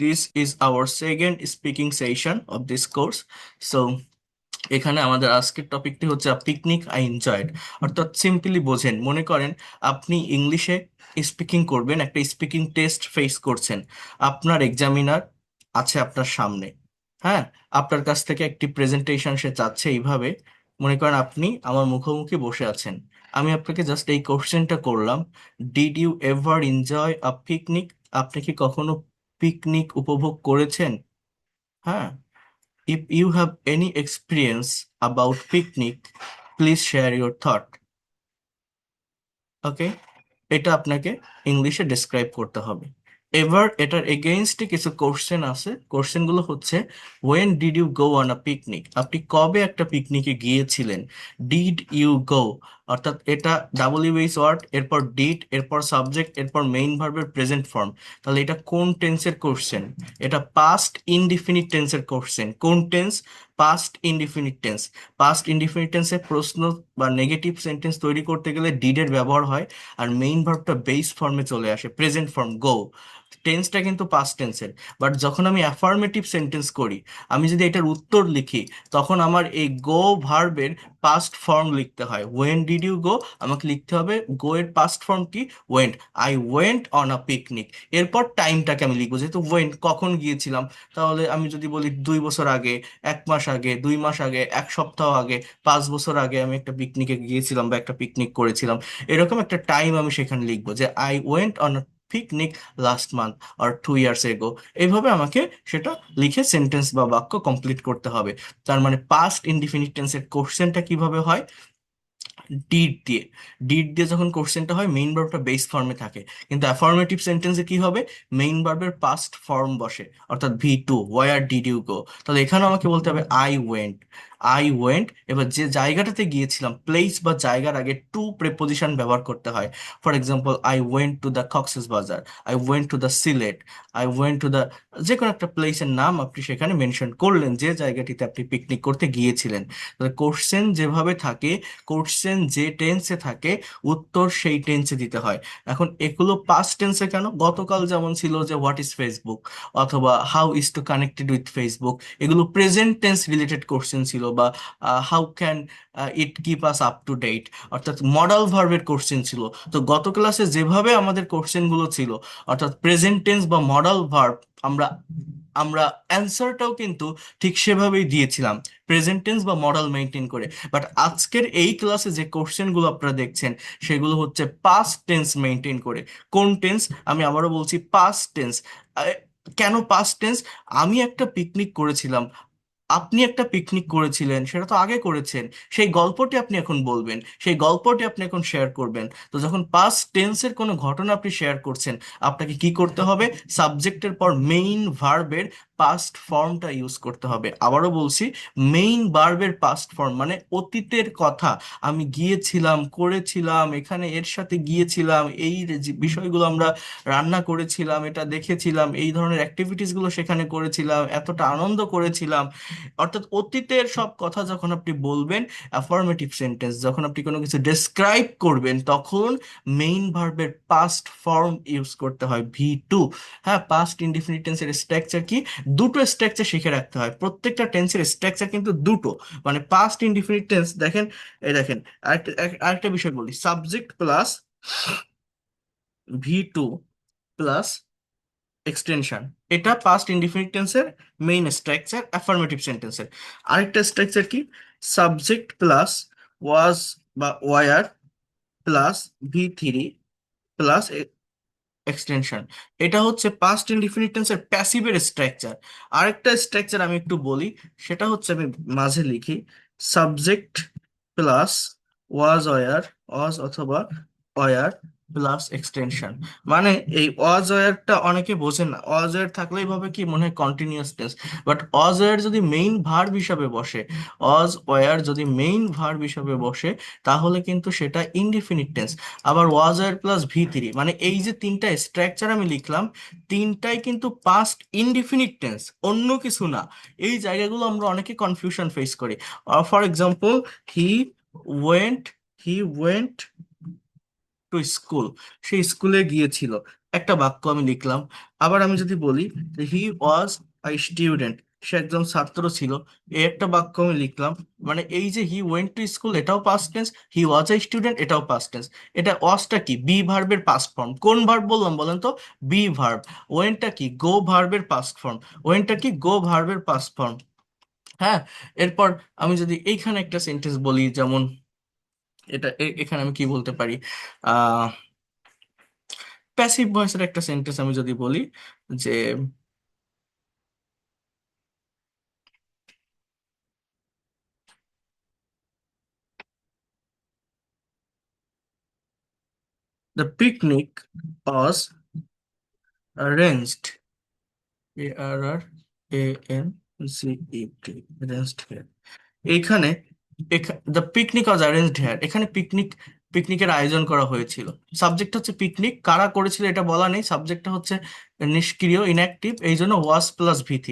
This is our second speaking session of this course. So এখানে আমাদের আজকের টপিকটি হচ্ছে পিকনিক আই এনজয়েড। অর্থাৎ সিম্পলি বোঝেন, মনে করেন আপনি ইংলিশে স্পিকিং করবেন, একটা স্পিকিং টেস্ট ফেস করছেন, আপনার এক্সামিনার আছে আপনার সামনে। হ্যাঁ, আপনার কাছ থেকে একটি প্রেজেন্টেশন সে চাচ্ছে এইভাবে। মনে করেন আপনি আমার মুখোমুখি বসে আছেন, আমি আপনাকে জাস্ট এই কোশ্চেনটা করলাম, did you ever enjoy a picnic? আপনি কি কখনো পিকনিক উপভোগ করেছেন? হ্যাঁ, if you have any experience about picnic, please share your thought. ওকে, এটা আপনাকে ইংলিশে ডেসক্রাইব করতে হবে। এবার এটার এগেইনস্টে কিছু কোশ্চেন আছে। কোশ্চেনগুলো হচ্ছে, when did you go on a picnic? আপনি কবে একটা পিকনিকে গিয়েছিলেন? ডিড ইউ গো, অর্থাৎ এটা ডাব্লিউএইচ ওয়ার্ড, এরপর ডিড, এরপর সাবজেক্ট, এরপর মেইন ভার্বের প্রেজেন্ট ফর্ম। তাহলে এটা কোন টেন্সের কোশ্চেন? এটা পাস্ট ইনডিফিনিট টেন্সের কোশ্চেন। কোন tense? Past indefinite tense. Past indefinite টেন্সের প্রশ্ন বা নেগেটিভ সেন্টেন্স তৈরি করতে গেলে ডিডের ব্যবহার হয়, আর মেইন ভার্বটা বেস ফর্মে চলে আসে, প্রেজেন্ট ফর্ম গো। টেন্সটা কিন্তু পাস্ট টেন্সের। বাট যখন আমি অ্যাফার্মেটিভ সেন্টেন্স করি, আমি যদি এটার উত্তর লিখি, তখন আমার এই গো ভার্বের পাস্ট ফর্ম লিখতে হয়। ওয়েন ডিড ইউ গো, আমাকে লিখতে হবে গো এর পাস্ট ফর্ম কি? Went. I went on a picnic. এরপর টাইমটাকে আমি লিখবো, যেহেতু ওয়েন্ট কখন গিয়েছিলাম। তাহলে আমি যদি বলি 2 বছর আগে, 1 মাস আগে, 2 মাস আগে, 1 সপ্তাহ আগে, 5 বছর আগে আমি একটা পিকনিকে গিয়েছিলাম বা একটা পিকনিক করেছিলাম, এরকম একটা টাইম আমি সেখানে লিখবো যে I went on picnic last month or 2 years ago. এইভাবে আমাকে সেটা লিখে সেন্টেন্স বা বাক্য কমপ্লিট করতে হবে। তার মানে পাস্ট ইনডিফিনিট টেন্সের কোশ্চেনটা কিভাবে হয়? ডিড দিয়ে। ডিড দিয়ে যখন কোশ্চেনটা হয়, মেইন ভার্বটা বেস ফর্মে থাকে। কিন্তু অ্যাফার্মেটিভ সেন্টেন্সে কি হবে? মেইন ভার্বের পাস্ট ফর্ম বসে, অর্থাৎ V2, war did you go. তাহলে এখানে আমাকে বলতে হবে আই ওয়েন্ট। আই ওয়েন্ট, এবার যে জায়গাটাতে গিয়েছিলাম, প্লেস বা জায়গার আগে টু প্রেপোজিশন ব্যবহার করতে হয়। For example, I went to the Cox's Bazar, I went to the Sylhet, I went to the, যে কোনো একটা প্লেসের নাম আপনি সেখানে মেনশন করলেন, যে জায়গাটিতে আপনি পিকনিক করতে গিয়েছিলেন। তাহলে কোশ্চেন যেভাবে থাকে, কোশ্চেন যে টেন্সে থাকে, উত্তর সেই টেন্সে দিতে হয়। এখন এগুলো পাস্ট টেন্সে কেন? গতকাল যেমন ছিল যে হোয়াট ইজ ফেসবুক, অথবা how is to connected with Facebook, এগুলো প্রেজেন্ট টেন্স রিলেটেড কোশ্চেন ছিল। বা how can it keep us up to date, অর্থাৎ মডাল ভার্বের কোশ্চেন ছিল। তো গত ক্লাসে যেভাবে আমাদের কোশ্চেনগুলো ছিল, অর্থাৎ প্রেজেন্ট টেন্স বা মডাল ভার্ব, আমরা আমরা অ্যান্সারটাও কিন্তু ঠিক সেভাবেই দিয়েছিলাম, প্রেজেন্ট টেন্স বা মডেল মেনটেন করে। বাট আজকের এই ক্লাসে যে কোশ্চেনগুলো আপনারা দেখছেন, সেগুলো হচ্ছে পাস্ট টেন্স মেনটেন করে। কোন টেন্স? আমি আবারও বলছি, পাস্ট টেন্স। কেন পাস্ট টেন্স? আমি একটা পিকনিক করেছিলাম, আপনি একটা পিকনিক করেছিলেন, সেটা তো আগে করেছেন। সেই গল্পটি আপনি এখন বলবেন, সেই গল্পটি আপনি এখন শেয়ার করবেন। তো যখন পাস্ট টেন্সের কোনো ঘটনা আপনি শেয়ার করছেন, আপনাকে কি করতে হবে? সাবজেক্টের পর মেইন ভার্বের পাস্ট ফর্মটা ইউজ করতে হবে। আবারও বলছি, মেইন ভার্বের পাস্ট ফর্ম মানে অতীতের কথা। আমি গিয়েছিলাম, করেছিলাম, এখানে এর সাথে গিয়েছিলাম, এই যে বিষয়গুলো আমরা রান্না করেছিলাম, এটা দেখেছিলাম, এই ধরনের অ্যাক্টিভিটিস গুলো সেখানে করেছিলাম, এতটা আনন্দ করেছিলাম। অর্থাৎ অতীতের সব কথা যখন আপনি বলবেন, অ্যাফার্মেটিভ সেন্টেন্স যখন আপনি কোনো কিছু ডেসক্রাইব করবেন, তখন মেইন ভার্বের পাস্ট ফর্ম ইউজ করতে হয়, V2। হ্যাঁ, পাস্ট ইনডিফিনিট টেন্সের স্ট্রাকচার কি? দুটো স্ট্রাকচার শিখে রাখতে হয়। প্রত্যেকটা টেন্সের স্ট্রাকচার কিন্তু দুটো। মানে পাস্ট ইনডিফিনিট টেন্স দেখেন, এই দেখেন, আরেকটা আরেকটা বিষয় বলি, subject plus V2 plus extension, এটা পাস্ট ইনডিফিনিট টেন্সের মেইন স্ট্রাকচার অ্যাফার্মেটিভ সেন্টেন্সের। আরেকটা স্ট্রাকচার কি? সাবজেক্ট প্লাস ওয়াজ বা were plus V3 plus extension, এটা হচ্ছে পাস্ট ইনডিফিনিট টেন্সের প্যাসিভের স্ট্রাকচার। আরেকটা স্ট্রাকচার আমি একটু বলি, সেটা হচ্ছে, আমি মাঝে লিখি, সাবজেক্ট প্লাস ওয়াজ ওয়ার, ওয়াজ অথবা ওয়ার প্লাস এক্সটেনশন। মানে এই ওয়াজ ওয়ারটা অনেকে বোঝেন না, ওয়াজ ওয়ার থাকলেই ভাবে কি মনে হয় continuous tense. But was were যদি মেইন ভার্ব হিসাবে বসে, ওয়াজ ওয়ার যদি মেইন ভার্ব হিসাবে বসে, তাহলে কিন্তু সেটা ইনডিফিনিট টেন্স। আবার ওয়াজ আর প্লাস V3, মানে এই যে তিনটা স্ট্রাকচার আমি লিখলাম, তিনটাই কিন্তু পাস্ট ইনডিফিনিট টেন্স, অন্য কিছু না। এই জায়গাগুলো আমরা অনেকে কনফিউশন ফেস করি। For example, he went he went to school, সে স্কুলে গিয়েছিল। একটা বাক্য আমি লিখলাম। আবার আমি যদি বলি হি ওয়াজ আ স্টুডেন্ট, সে একজন ছাত্র ছিল, এই একটা বাক্য আমি লিখলাম। মানে এই যে হি ওয়েন্ট টু স্কুল এটাও পাস্ট টেন্স, হি ওয়াজ আ স্টুডেন্ট এটাও পাস্ট টেন্স। এটা ওয়াজটা কি, বি ভার্বের পাস্ট ফর্ম। কোন ভার্ব বললাম বলেন তো? Be verb. ওয়েনটা কি, গো ভার্বের পাস্ট ফর্ম। ওয়েনটা কি, গো ভার্বের পাস্ট ফর্ম। হ্যাঁ। এরপর আমি যদি এইখানে একটা সেন্টেন্স বলি, যেমন এটা এখানে আমি কি বলতে পারি, আহ প্যাসিভ ভয়েসের একটা সেন্টেন্স আমি যদি বলি যে the picnic was arranged, arranged, arranged here. এইখানে the picnic was arranged here, এখানে পিকনিকের আয়োজন করা হয়েছিল। সাবজেক্ট হচ্ছে পিকনিক, কারা করেছিল এটা বলা নেই, সাবজেক্টটা হচ্ছে নিষ্ক্রিয়, ইনঅ্যাক্টিভ, এই জন্য ওয়াজ প্লাস ভি3।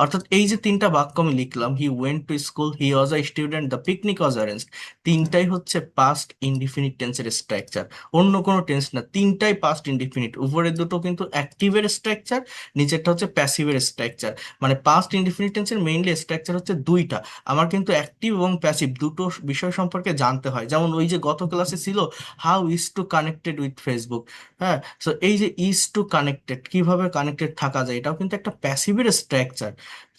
অর্থাৎ এই যে তিনটা বাক্য আমি লিখলাম, হি went to school, he was a student, the picnic was arranged, তিনটাই হচ্ছে পাস্ট ইনডিফিনিট টেন্সের স্ট্রাকচার, অন্য কোনো টেন্স না, তিনটাই পাস্ট ইনডিফিনিট। উপরের দুটো কিন্তু অ্যাক্টিভের স্ট্রাকচার, নিচেরটা হচ্ছে প্যাসিভের স্ট্রাকচার। মানে পাস্ট ইনডিফিনিট টেন্সের মেইনলি স্ট্রাকচার হচ্ছে দুইটা। আমার কিন্তু অ্যাক্টিভ এবং প্যাসিভ দুটো বিষয় সম্পর্কে জানতে হয়। যেমন ওই যে গত ক্লাসে ছিল how is to connected with Facebook. হ্যাঁ। সো এই যে ইজ টু কানেক্টেড, কিভাবে কানেক্টেড থাকা যায়, এটাও কিন্তু একটা প্যাসিভের স্ট্রাকচার।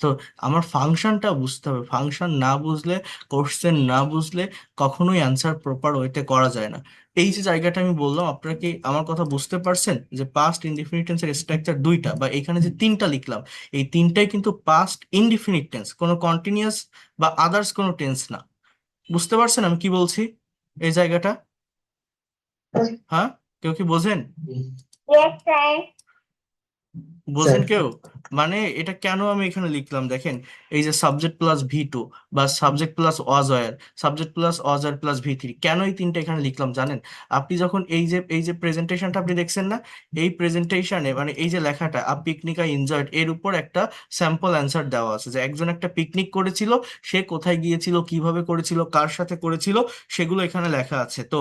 তো আমার ফাংশনটা বুঝতে হবে, ফাংশন না বুঝলে, কোশ্চেন না বুঝলে কখনোই অ্যান্সার প্রপার ওয়েতে করা যায় না। এই যে জায়গাটা আমি বললাম, আপনারা কি আমার কথা বুঝতে পারছেন যে পাস্ট ইনডিফিনিট টেন্সের স্ট্রাকচার দুইটা, বা এখানে যে তিনটা লিখলাম এই তিনটাই কিন্তু পাস্ট ইনডিফিনিট টেন্স, কোনো কন্টিনিউয়াস বা আদার্স কোনো টেন্স না। বুঝতে পারছেন আমি কি বলছি এই জায়গাটা? হ্যাঁ, কেউ কি বোঝেন? Yes, sir. বোঝেন কেউ? মানে এটা কেন আমি এখানে লিখলাম দেখেন, এই যে সাবজেক্ট প্লাস ভি2, বা সাবজেক্ট প্লাস অজয়ের, সাবজেক্ট প্লাস অজয়ের প্লাস ভি3, কেন এই তিনটা এখানে লিখলাম জানেন? আপনি যখন এই যে প্রেজেন্টেশনটা আপনি দেখছেন না, এই প্রেজেন্টেশনে মানে এই যে লেখাটা আ পিকনিক আই এনজয়েড, এর উপর একটা স্যাম্পল অ্যান্সার দেওয়া আছে যে একজন একটা পিকনিক করেছিল, সে কোথায় গিয়েছিল, কিভাবে করেছিল, কার সাথে করেছিল, সেগুলো এখানে লেখা আছে। তো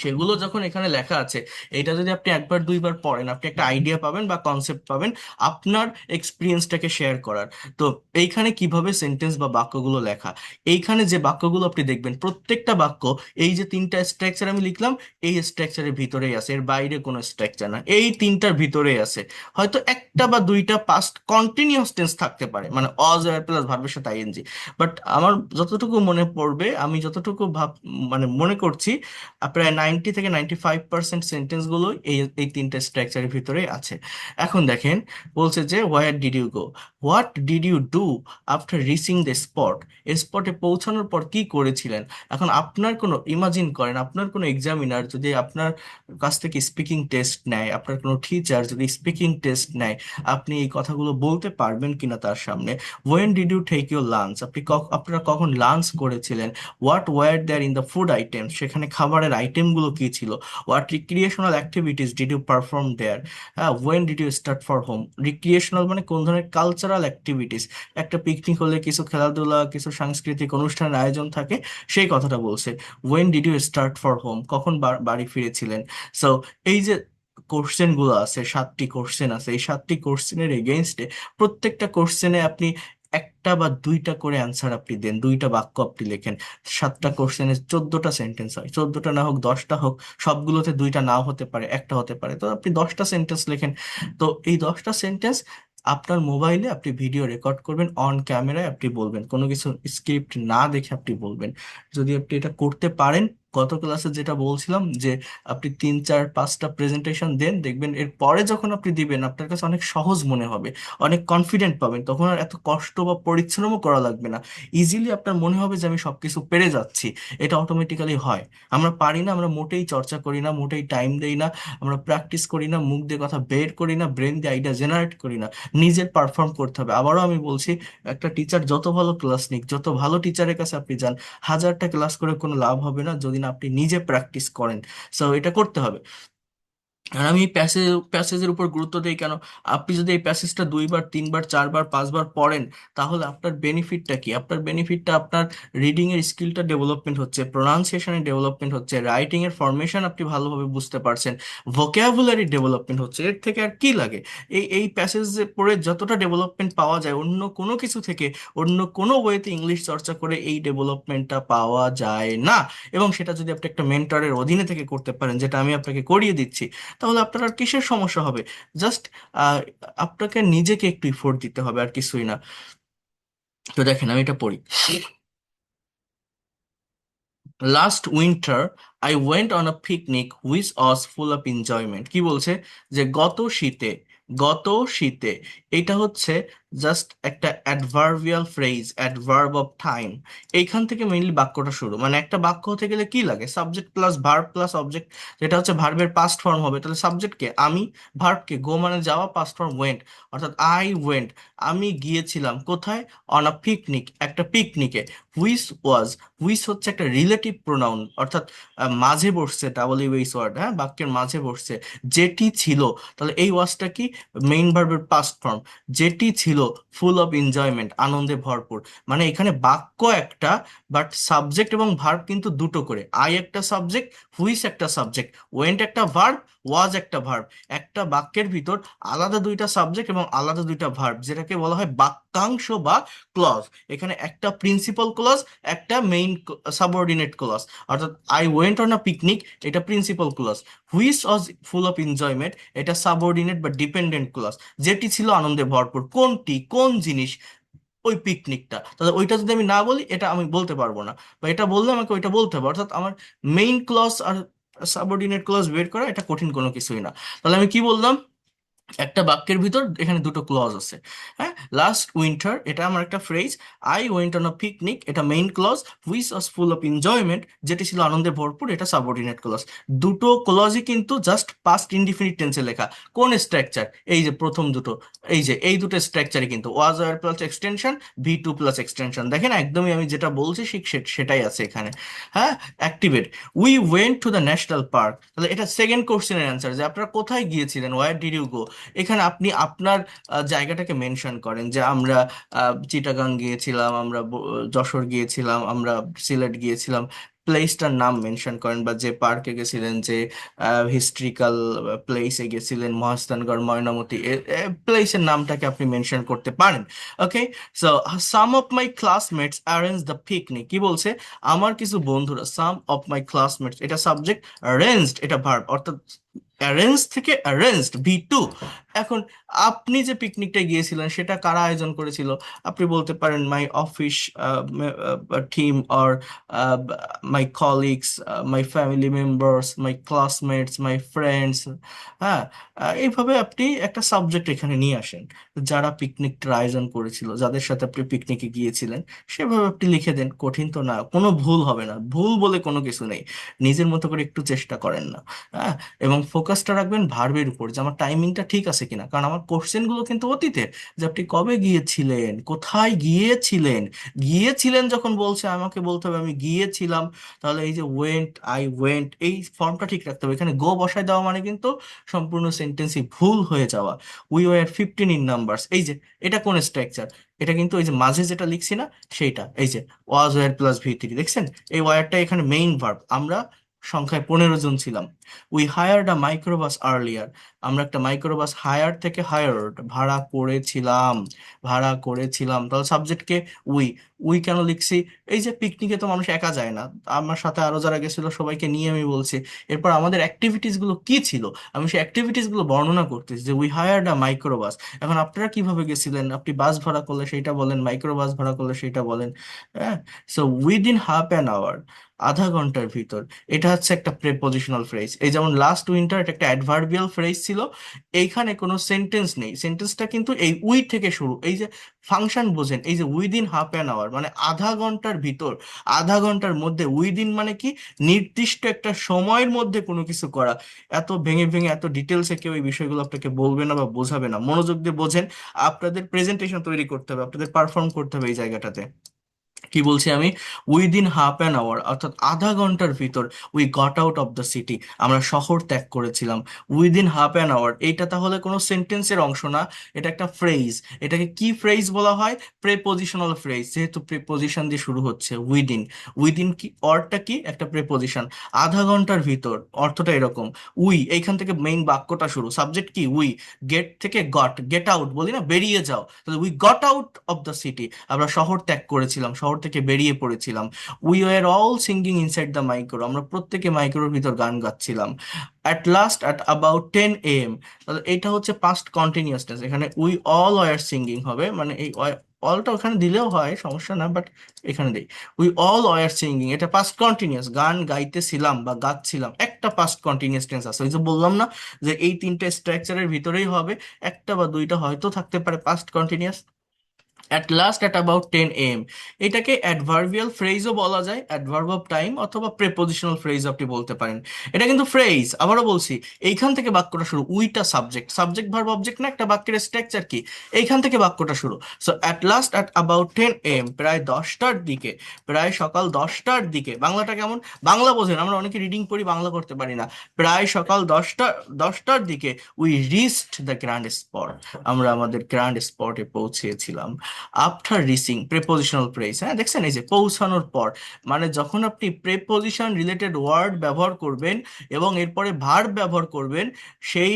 সেগুলো যখন এখানে লেখা আছে, এটা যদি আপনি একবার দুইবার পড়েন, আপনি একটা আইডিয়া পাবেন বা কনসেপ্ট পাবেন আপনার এক্সপিরিয়েন্সটাকে শেয়ার করার। তো এইখানে কিভাবে সেন্টেন্স বা বাক্যগুলো লেখা, এইখানে যে বাক্যগুলো আপনি দেখবেন প্রত্যেকটা বাক্য এই যে তিনটা স্ট্রাকচার আমি লিখলাম, এই স্ট্রাকচারের ভিতরেই আছে, এর বাইরে কোনো স্ট্রাকচার না, এই তিনটার ভিতরেই আছে। হয়তো একটা বা দুইটা পাস্ট কন্টিনিউয়াস টেন্স থাকতে পারে, মানে অজ আর প্লাস ভার্বের সাথে আইএনজি। বাট আমার যতটুকু মনে পড়বে, আমি যতটুকু মানে মনে করছি, প্রায় 90 থেকে 95% সেন্টেন্স গুলো এই এই তিনটে স্ট্রাকচারের ভিতরে আছে। এখন দেখেন, বলছে যে where did you go, what did you do after reaching the spot, স্পটে পৌঁছানোর পর কি করেছিলেন। এখন আপনার কোনো, ইমাজিন করেন আপনার কোনো এক্সামিনার যদি আপনার কাছ থেকে স্পিকিং টেস্ট নেয়, আপনার কোনো টিচার যদি স্পিকিং টেস্ট নেয়, আপনি এই কথাগুলো বলতে পারবেন কিনা তার সামনে? When did you take your lunch, আপনারা কখন লাঞ্চ করেছিলেন? What were there in the food item, সেখানে খাবারের আইটেমগুলো কি ছিল? What recreational activities did you perform there? হ্যাঁ, when did you start for home, recreational মানে কোন ধরনের কালচারাল অ্যাক্টিভিটিস, একটা পিকনিক হলে কিছু খেলাধুলা, কিছু সাংস্কৃতিক অনুষ্ঠানের আয়োজন থাকে, সেই কথাটা বলছে। When did you start for home, কখন বাড়ি ফিরেছিলেন? সো এই যে কোশ্চেন গুলো আছে, 7টি কোশ্চেন আছে, এই 7টি কোশ্চেনের এগেইনস্টে প্রত্যেকটা কোশ্চেনে আপনি একটা বা দুইটা করে অ্যান্সার আপনি দেন, দুইটা বাক্য আপনি লেখেন। 7টা কোশ্চেনে 14টা সেন্টেন্স হয়, 14টা না হোক 10টা হোক, সবগুলোতে দুইটা নাও হতে পারে, একটা হতে পারে, তো আপনি 10টা সেন্টেন্স লেখেন। তো এই 10টা সেন্টেন্স আপনার মোবাইলে আপনি ভিডিও রেকর্ড করবেন, অন ক্যামেরায় আপনি বলবেন, কোনো কিছু স্ক্রিপ্ট না দেখে আপনি বলবেন। যদি আপনি এটা করতে পারেন, গত ক্লাসে যেটা বলছিলাম যে আপনি 3 4 5টা প্রেজেন্টেশন দেন, দেখবেন এর পরে যখন আপনি দিবেন আপনার কাছে অনেক সহজ মনে হবে, অনেক কনফিডেন্ট পাবেন, তখন আর এত কষ্ট বা পরিশ্রমও করা লাগবে না। ইজিলি আপনার মনে হবে যে আমি সবকিছু পেরে যাচ্ছি। এটা অটোমেটিক্যালি হয়। আমরা পারি না, আমরা মোটেই চর্চা করি না, মোটেই টাইম দেই না, আমরা প্র্যাকটিস করি না, মুখ দিয়ে কথা বের করি না, ব্রেন দিয়ে আইডিয়া জেনারেট করি না। নিজের পারফর্ম করতে হবে। আবারও আমি বলছি, একটা টিচার যত ভালো ক্লাস নিক, যত ভালো টিচারের কাছে আপনি যান, হাজারটা ক্লাস করে কোনো লাভ হবে না যদি না আপনি নিজে প্র্যাকটিস করেন। সো এটা করতে হবে। আর আমি প্যাসেজের উপর গুরুত্ব দিই কেন? আপনি যদি এই প্যাসেজটা 2বার 3বার 4বার 5বার পড়েন, তাহলে আপনার বেনিফিটটা কি? আপনার বেনিফিটটা আপনার রিডিং এর স্কিলটা ডেভেলপমেন্ট হচ্ছে, প্রোনাউন্সিয়েশনের ডেভেলপমেন্ট হচ্ছে, রাইটিং এর ফরমেশন আপনি ভালোভাবে বুঝতে পারছেন, ভোকাবুলারি ডেভেলপমেন্ট হচ্ছে। এর থেকে আর কি লাগে? এই প্যাসেজ পড়ে যতটা ডেভেলপমেন্ট পাওয়া যায় অন্য কোনো কিছু থেকে, অন্য কোনো ওয়েতে ইংলিশ চর্চা করে এই ডেভেলপমেন্টটা পাওয়া যায় না। এবং সেটা যদি আপনি একটা মেন্টরের অধীনে থেকে করতে পারেন, যেটা আমি আপনাকে করিয়ে দিচ্ছি, তাহলে আপনার আর কিসের সমস্যা হবে? জাস্ট আপনাকে নিজেকে একটু ইফোর্ট দিতে হবে, আর কিছুই না। তো দেখেন আমি এটা পড়ি। Last winter I went on a picnic which was full of enjoyment. কি বলছে? যে গত শীতে এটা হচ্ছে জাস্ট একটা adverbial phrase, adverb of time. এইখান থেকে মেইনলি বাক্যটা শুরু। মানে একটা বাক্য হতে গেলে কি লাগে? Subject plus verb plus object, যেটা হচ্ছে ভার্বের পাস্ট ফর্ম হবে। তাহলে সাবজেক্টকে আমি, ভার্বকে গো মানে যাওয়া, পাস্ট ফর্ম ওয়েন্ট, অর্থাৎ আই ওয়েন্ট, আমি গিয়েছিলাম কোথায়? অন আ পিকনিক, একটা পিকনিকে। হুইচ ওয়াজ, হুইচ হচ্ছে একটা রিলেটিভ প্রোনাউন, অর্থাৎ মাঝে বসছে, ডাবল ইউএস ওয়ার্ড, হ্যাঁ, বাক্যের মাঝে বসছে। যেটি ছিল, তাহলে এই ওয়াজটা কি? মেইন ভার্বের পাস্ট ফর্ম। যেটি ছিল ফুল অফ এনজয়মেন্ট, আনন্দে ভরপুর। মানে এখানে বাক্য একটা, বাট সাবজেক্ট এবং ভার্ব কিন্তু দুটো করে। আই একটা সাবজেক্ট, হুইচ একটা সাবজেক্ট, ওয়েন্ট একটা ভার্ব, ওয়াজ একটা ভার্ব। একটা বাক্যের ভিতর আলাদা দুইটা সাবজেক্ট এবং আলাদা দুইটা ভার্ব, যেটাকে বলা হয় বাক্যাংশ বা ক্লজ। এখানে একটা প্রিন্সিপাল ক্লজ, একটা মেইন সাবঅর্ডিনেট ক্লজ। অর্থাৎ I went on a picnic, এটা principal clause. Which was full of enjoyment, এটা সাবঅর্ডিনেট বা ডিপেন্ডেন্ট ক্লজ। যেটি ছিল আনন্দে ভরপুর, কোনটি, কোন জিনিস? ওই পিকনিকটা। তাহলে ওইটা যদি আমি না বলি, এটা আমি বলতে পারবো না, বা এটা বললে আমাকে ওইটা বলতে হবে। অর্থাৎ আমার মেইন ক্লজ আর সাবঅর্ডিনেট ক্লজ বের করা এটা কঠিন কোনো কিছুই না। তাহলে আমি কি বললাম? একটা বাক্যের ভিতর এখানে দুটো ক্লজ আছে। হ্যাঁ, লাস্ট উইন্টার এটা আমার একটা phrase, I went on a picnic এটা main clause, which was full of enjoyment যেটি ছিল আনন্দে ভরপুর এটা সাবঅর্ডিনেট ক্লজ। দুটো ক্লজই কিন্তু জাস্ট পাস্ট ইনডিফিনিট টেন্সে লেখা। কোন স্ট্রাকচার? এই যে প্রথম দুটো, এই যে এই দুটো স্ট্রাকচারই কিন্তু was were plus extension, V two plus extension. দেখেন একদমই আমি যেটা বলছি ঠিক সেটাই আছে এখানে। হ্যাঁ, activate, we went to the national park. তাহলে এটা সেকেন্ড কোশ্চেনের অ্যান্সার, যে আপনারা কোথায় গিয়েছিলেন, ওয়ার ডিড ইউ গো। এখানে আপনি আপনার জায়গাটাকে মেনশন করেন, যে আমরা চিটাগাং গিয়েছিলাম, আমরা যশোর গিয়েছিলাম, আমরা সিলেট গিয়েছিলাম। প্লেসটার নাম মেনশন করেন, বা যে পার্কে গেছিলেন, যে হিস্ট্রিক্যাল প্লেসে গেছিলেন, মহাস্থানগড়, ময়নামতি, প্লেসের নামটাকে আপনি মেনশন করতে পারেন। Okay, so some of my classmates arrange the picnic. কি বলছে? আমার কিছু বন্ধুরা, সাম অফ মাই ক্লাসমেটস এটা সাবজেক্ট, অ্যারেঞ্জড এটা ভার্ব, অর্থাৎ অ্যারেঞ্জ থেকে অ্যারেঞ্জড ভি টু। এখন আপনি যে পিকনিকটা গিয়েছিলেন সেটা কারা আয়োজন করেছিল? আপনি বলতে পারেন my office team, or my colleagues, my family members, my classmates, my friends. হ্যাঁ, এইভাবে আপনি একটা সাবজেক্ট এখানে নিয়ে আসেন, যারা পিকনিকটার আয়োজন করেছিল, যাদের সাথে আপনি পিকনিকে গিয়েছিলেন, সেভাবে আপনি লিখে দেন। কঠিন তো না, কোনো ভুল হবে না, ভুল বলে কোনো কিছু নেই। নিজের মতো করে একটু চেষ্টা করেন না। হ্যাঁ, এবং ফোকাসটা রাখবেন ভার্বের উপর, যে আমার টাইমিংটা ঠিক আছে কিনা। কারণ আমার কোশ্চেনগুলো কিন্তু অতীতের, যে আপনি কবে গিয়েছিলেন, কোথায় গিয়েছিলেন। গিয়েছিলেন যখন বলছে, আমাকে বলতে হবে আমি গিয়েছিলাম। তাহলে এই যে ওয়েন্ট, আই ওয়েন্ট, এই ফর্মটা ঠিক রাখতে হবে। এখানে গো বসায় দেওয়া মানে কিন্তু সম্পূর্ণ সেন্টেন্সই ভুল হয়ে যাওয়া। উই ওয়ার 15 ইন নাম্বারস, এই যে এটা কোন স্ট্রাকচার? এটা কিন্তু ওই যে মাঝে যেটা লিখছি না, সেইটা। এই যে ওয়াজ ওয়ার প্লাস ভি3, দেখছেন? এই ওয়ারটা এখানে মেইন ভার্ব। আমরা সংখ্যায় 15 জন ছিলাম। We hired a microbus earlier, আমরা একটা মাইক্রোবাস হায়ার থেকে হায়ার্ড, ভাড়া করেছিলাম, ভাড়া করেছিলাম। তাহলে সাবজেক্টকে উই, উই কেন লিখছি? এই যে পিকনিকে তো মানুষ একা যায় না, আমার সাথে আরো যারা গেছিল সবাইকে নিয়ে আমি বলছি। এরপর আমাদের অ্যাক্টিভিটিস গুলো কি ছিল, আমি সেই অ্যাক্টিভিটিস গুলো বর্ণনা করতেছি, যে উই হায়ার্ড আ মাইক্রোবাস। এখন আপনারা কিভাবে গেছিলেন? আপনি বাস ভাড়া করলে সেইটা বলেন, মাইক্রোবাস ভাড়া করলে সেইটা বলেন। হ্যাঁ, so within half an hour, আধা ঘন্টার ভিতর। এটা হচ্ছে একটা প্রেপোজিশনাল ফ্রেজ। এই যেমন লাস্ট উইন্টার, এটা একটা অ্যাডভার্বিয়াল ফ্রেজ ছিল। এইখানে কোনো সেন্টেন্স নেই, সেন্টেন্সটা কিন্তু এই উই থেকে শুরু। এই যে ফাংশন বোঝেন, এই যে উইদিন হাফ অ্যান আওয়ার মানে আধা ঘন্টার ভিতর, আধা ঘন্টার মধ্যে। উইদিন মানে কি? নির্দিষ্ট একটা সময়ের মধ্যে কোনো কিছু করা। এত ভেঙে ভেঙে, এত ডিটেলসে কেউ এই বিষয়গুলো আপনাকে বলবে না বা বোঝাবে না। মনোযোগ দিয়ে বোঝেন। আপনাদের প্রেজেন্টেশন তৈরি করতে হবে, আপনাদের পারফর্ম করতে হবে এই জায়গাটাতে। কি বলছি আমি, উইদিন হাফ অ্যান আওয়ার অর্থাৎ আধা ঘন্টার ভিতর we got out of the city, আমরা শহর ত্যাগ করেছিলাম। উইদিন হাফ অ্যান আওয়ার এইটা তাহলে কোনো সেন্টেন্সের অংশ না, এটা একটা ফ্রেজ। এটাকে কি ফ্রেজ বলা হয়? প্রেপোজিশনাল ফ্রেজ, যেহেতু প্রেপোজিশন দিয়ে শুরু হচ্ছে। উইদিন, উইদিন কি অর্থটা কি? একটা প্রেপোজিশন। আধা ঘন্টার ভিতর অর্থটা এরকম। উই এইখান থেকে মেইন বাক্যটা শুরু, সাবজেক্ট কি? উই। গেট থেকে গট, গেট আউট বলি না, বেরিয়ে যাও, তাহলে we got out of the city, আমরা শহর ত্যাগ করেছিলাম, শহর থেকে বেরিয়ে পড়েছিলাম। We were all singing inside the micro, আমরা প্রত্যেকে মাইক্রোর ভিতর গান গাচ্ছিলাম। At last at about 10 AM, তাহলে এটা হচ্ছে পাস্ট কন্টিনিউয়াস টেন্স, এখানে উই অল ওয়ার সিঙ্গিং হবে, মানে এই অলটা ওখানে দিলেও হয়, সমস্যা না, বাট এখানে দেই। উই অল ওয়ার সিঙ্গিং, এটা পাস্ট কন্টিনিউয়াস, গান গাইতেছিলাম বা গাচ্ছিলাম, একটা পাস্ট কন্টিনিউয়াস টেন্স আছে। ওই যে বললাম না যে এই তিনটে স্ট্রাকচারের ভিতরেই হবে, একটা বা দুইটা হয়তো থাকতে পারে past continuous. At last at about 10 AM, এটাকে অ্যাডভার্বিয়াল ফ্রেজও বলা যায়, অ্যাডভার্ব অফ টাইম, অথবা প্রেপোজিশনাল ফ্রেজ আপনি বলতে পারেন। এটা কিন্তু ফ্রেজ, আবারও বলছি, এইখান থেকে বাক্যটা শুরু। উইটা সাবজেক্ট, সাবজেক্ট ভার্ব অবজেক্ট না, একটা বাক্যের স্ট্রাকচার কি, এইখান থেকে বাক্যটা শুরু। So at last at about 10 AM, প্রায় 10টার দিকে, প্রায় সকাল 10টার দিকে, বাংলাটা কেমন? বাংলা বোঝেন, আমরা অনেকে রিডিং পড়ি, বাংলা করতে পারি না। প্রায় সকাল 10টার দিকে we reached the grand spot, আমরা আমাদের গ্র্যান্ড স্পটে পৌঁছেছিলাম। আফটার রিচিং, প্রেপোজিশনাল ফ্রেজ, হ্যাঁ দেখছেন, এই যে পৌঁছানোর পর, মানে যখন আপনি প্রেপোজিশন রিলেটেড ওয়ার্ড ব্যবহার করবেন এবং এরপরে ভার্ব ব্যবহার করবেন, সেই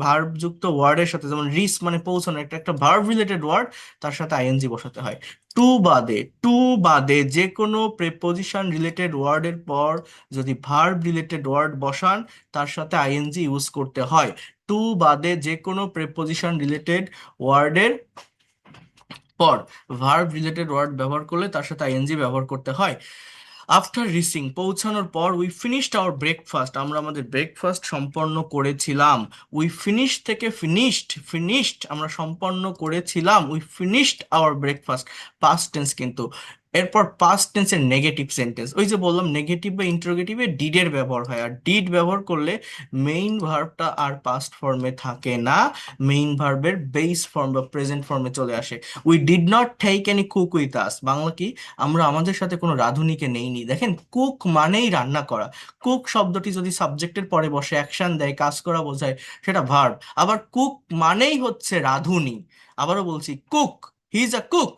ভার্ব যুক্ত ওয়ার্ডের সাথে, যেমন রিচ মানে পৌঁছানো, একটা একটা ভার্ব রিলেটেড ওয়ার্ড, তার সাথে আইএনজি বসাতে হয়। টু বাদে, টু বাদে যে কোনো প্রেপোজিশন রিলেটেড ওয়ার্ডের পর যদি ভার্ব রিলেটেড ওয়ার্ড বসান, তার সাথে আইএনজি ইউজ করতে হয়। টু বাদে যে কোনো প্রেপোজিশন রিলেটেড ওয়ার্ডের পর ভার্ব রিলেটেড ওয়ার্ড ব্যবহার করলে তার সাথে আইএনজি ব্যবহার করতে হয়। আফটার রিচিং, পৌঁছানোর পর, উই ফিনিশড আওয়ার ব্রেকফাস্ট, আমরা আমাদের ব্রেকফাস্ট সম্পন্ন করেছিলাম। উই ফিনিশ থেকে ফিনিশড, ফিনিশড আমরা সম্পন্ন করেছিলাম, we finished our breakfast, past tense কিন্তু। এরপর পাস্ট টেন্সের নেগেটিভ সেন্টেন্স, ওই যে বললাম নেগেটিভ বা ইন্টারোগেটিভে ডিডের ব্যবহার হয়, আর ডিড ব্যবহার করলে মেইন ভার্বটা আর পাস্ট ফর্মে থাকে না, মেইন ভার্বের বেস ফর্ম বা প্রেজেন্ট ফর্মে চলে আসে। We did not take any cook with us, Bangla কি, আমরা আমাদের সাথে কোনো রাঁধুনিকে নেইনি। দেখেন, কুক মানেই রান্না করা। কুক শব্দটি যদি সাবজেক্টের পরে বসে, অ্যাকশন দেয়, কাজ করা বোঝায়, সেটা ভার্ব। আবার কুক মানেই হচ্ছে রাঁধুনি। আবারও বলছি, cook, he is a cook,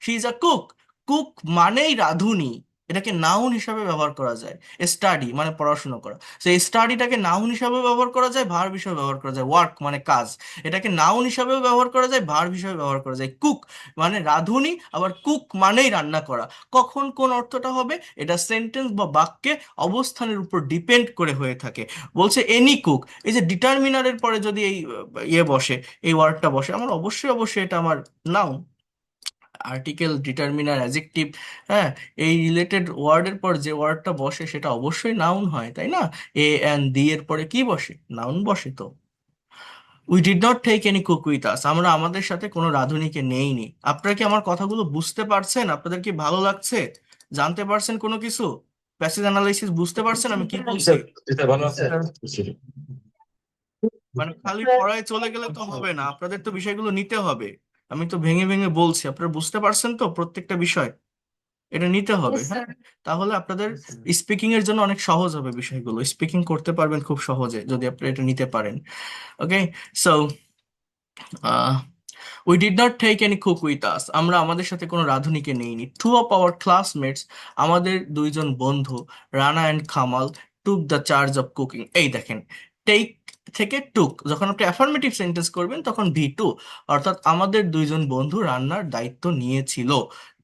she is a cook. Cook মানেই রাঁধুনি, এটাকে নাউন হিসাবে ব্যবহার করা যায়। স্টাডি মানে পড়াশোনা করা, সেই স্টাডিটাকে নাউন হিসাবে ব্যবহার করা যায়, ভার্ব হিসাবে ব্যবহার করা যায়। ওয়ার্ক মানে কাজ, এটাকে নাউন হিসাবেও ব্যবহার করা যায়, ভার্ব হিসাবে ব্যবহার করা যায়। কুক মানে রাঁধুনি, আবার কুক মানেই রান্না করা। কখন কোন অর্থটা হবে, এটা সেন্টেন্স বা বাক্যে অবস্থানের উপর ডিপেন্ড করে হয়ে থাকে। বলছে এনি কুক, এই যে ডিটারমিনারের পরে যদি এই ইয়ে বসে, এই ওয়ার্ডটা বসে, আমার অবশ্যই অবশ্যই এটা আমার নাউন। আর্টিকেল, ডিটারমিনার, অ্যাজেক্টিভ, হ্যাঁ, এই রিলেটেড ওয়ার্ডের পর যে ওয়ার্ডটা বসে সেটা অবশ্যই নাউন হয়, তাই না? এ অ্যান্ড দি এর পরে কি বসে? নাউন বসে তো। We did not take any cook with us, আমরা আমাদের সাথে কোনো রাঁধুনিকে নেইনি। আপনারা কি আমার কথাগুলো বুঝতে পারছেন? আপনাদের কি ভালো লাগছে? জানতে পারছেন কোনো কিছু? প্যাসেজ অ্যানালাইসিস বুঝতে পারছেন আমি কি বলছি? ভালো আছে। মানে খালি পড়ায় চলে গেলে তো হবে না, আপনাদের তো বিষয়গুলো নিতে হবে। আমি তো ভেঙে ভেঙে বলছি, আপনারা বুঝতে পারছেন তো প্রত্যেকটা বিষয়? এটা নিতে হবে, Yes, হ্যাঁ। sir. তাহলে আপনাদের স্পিকিং এর জন্য অনেক সহজ হবে, বিষয়গুলো স্পিকিং করতে পারবেন খুব সহজে যদি আপনি এটা নিতে পারেন। Okay, so we did not take any cook with us, আমরা আমাদের সাথে কোনো রাঁধুনিকে নেইনি। টু অফ আওয়ার ক্লাসমেটস, আমাদের দুইজন বন্ধু, Rana and Kamal, took the charge of cooking. এই দেখেন, টেক থেকে টুক, যখন আপনি অ্যাফার্মেটিভ সেন্টেন্স করবেন তখন ভি টু, অর্থাৎ আমাদের দুইজন বন্ধু রান্নার দায়িত্ব নিয়েছিল।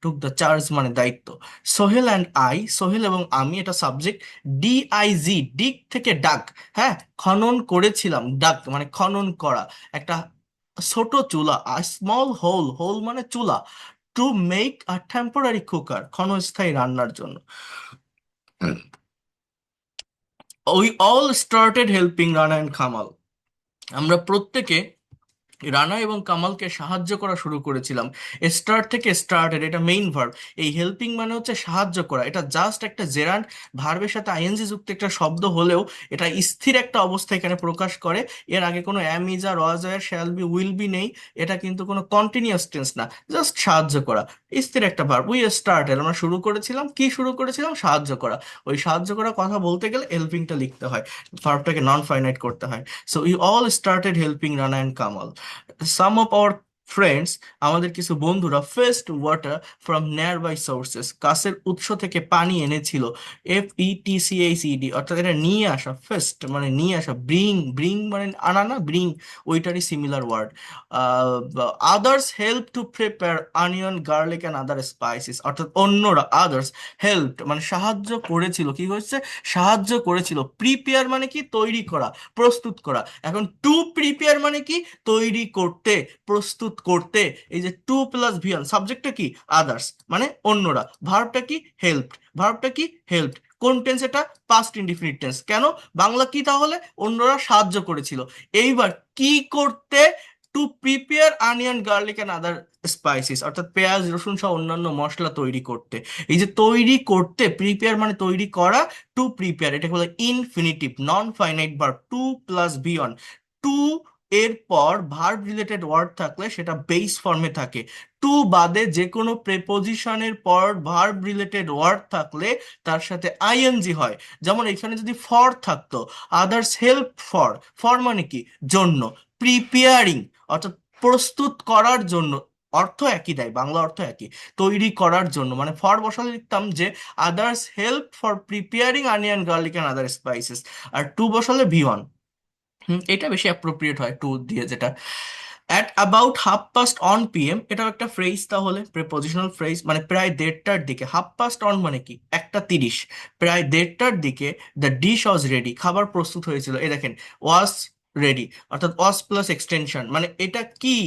টুক দ্য চার্জ মানে দায়িত্ব। সোহেল অ্যান্ড আই, সোহেল এবং আমি, এটা সাবজেক্ট। ডিআইজি, ডিগ থেকে ডাক, হ্যাঁ, খনন করেছিলাম, ডাক মানে খনন করা, একটা ছোট চুলা। আ স্মল হোল, হোল মানে চুলা। To make a temporary cooker, ক্ষণস্থায়ী রান্নার জন্য। We all started helping Rana and Kamal, আমরা প্রত্যেকে রানা এবং কামালকে সাহায্য করা শুরু করেছিলাম। স্টার্ট থেকে স্টার্টেড, এটা মেইন ভার্ব। এই হেল্পিং মানে হচ্ছে সাহায্য করা, এটা জাস্ট একটা জেরান্ড ভার্বের সাথে আইএনজি যুক্ত একটা শব্দ হলেও এটা স্থির একটা অবস্থা এখানে প্রকাশ করে। এর আগে কোনো অ্যাম, ইজ, আর ওয়াজ, আর শ্যাল বি, উইল বি নেই। এটা কিন্তু কোনো কন্টিনিউয়াস টেন্স না, জাস্ট সাহায্য করা, স্থির একটা ভার্ব। উই স্টার্টেড, আমরা শুরু করেছিলাম, কি শুরু করেছিলাম? সাহায্য করা। ওই সাহায্য করা কথা বলতে গেলে হেল্পিংটা লিখতে হয়, ভার্বটাকে নন ফাইনাইট করতে হয়। So we all started helping Rana and Kamal. Some of our friends, আমাদের কিছু বন্ধুরা, fetched water from nearby sources, কাছের উৎস থেকে পানি এনেছিল। FETCHED, অর্থাৎ এটা নিয়ে আসা। ফেস্ট মানে নিয়ে আসা। ব্রিং, ব্রিং মানে আনা না, ব্রিং ওইটারই similar word. Others help to prepare onion, garlic and other spices, অর্থাৎ অন্যরা, আদার্স হেল্প মানে সাহায্য করেছিল, কি হচ্ছে? সাহায্য করেছিল। প্রিপেয়ার মানে কি? তৈরি করা, প্রস্তুত করা। এখন টু প্রিপেয়ার মানে কি? তৈরি করতে, প্রস্তুত করতে। এই যে টু প্লাস ভিয়ান, সাবজেক্টটা কি? আদার্স, মানে অন্যরা। ভার্বটা কি? হেল্পড। ভার্বটা কি? হেল্পড। কোন টেন্স এটা? Past indefinite tense. কেন? বাংলা কি তাহলে? অন্যরা সাহায্য করেছিল। এইবার কি করতে? Two prepare onion, garlic and other spices, অর্থাৎ পেঁয়াজ, রসুন সহ অন্যান্য মশলা তৈরি করতে। এই যে তৈরি করতে, প্রিপেয়ার মানে তৈরি করা। টু প্রিপেয়ার এটা বলে infinitive, non finite verb, to plus V one. To এর পর ভার্ব রিলেটেড ওয়ার্ড থাকলে সেটা বেস ফর্মে থাকে। টু বাদে যে কোনো প্রেপোজিশনের পর ভার্ব রিলেটেড ওয়ার্ড থাকলে তার সাথে আইএনজি হয়। যেমন এখানে যদি ফর থাকতো, আদার্স হেল্প ফর, ফর মানে কি? জন্য। প্রিপেয়ারিং অর্থাৎ প্রস্তুত করার জন্য, অর্থ একই দেয়, বাংলা অর্থ একই। তৈরি করার জন্য মানে ফর বসালে লিখতাম যে others help for preparing onion, garlic and other spices. আর টু বসালে V1। এটা বেশি অ্যাপ্রোপ্রিয়েট হয় টু দিয়ে, যেটা অ্যাট অ্যাবাউট 1:30 PM, এটাও একটা ফ্রেজ, তাহলে প্রেপোজিশনাল ফ্রেজ। মানে প্রায় দেড়টার দিকে। 1:30 মানে কি? 1:30। প্রায় দেড়টার দিকে দ্য ডিশ ওয়াজ রেডি, খাবার প্রস্তুত হয়েছিল। এই দেখেন, ওয়াজ রেডি অর্থাৎ ওয়াজ প্লাস এক্সটেনশন, মানে এটা কি?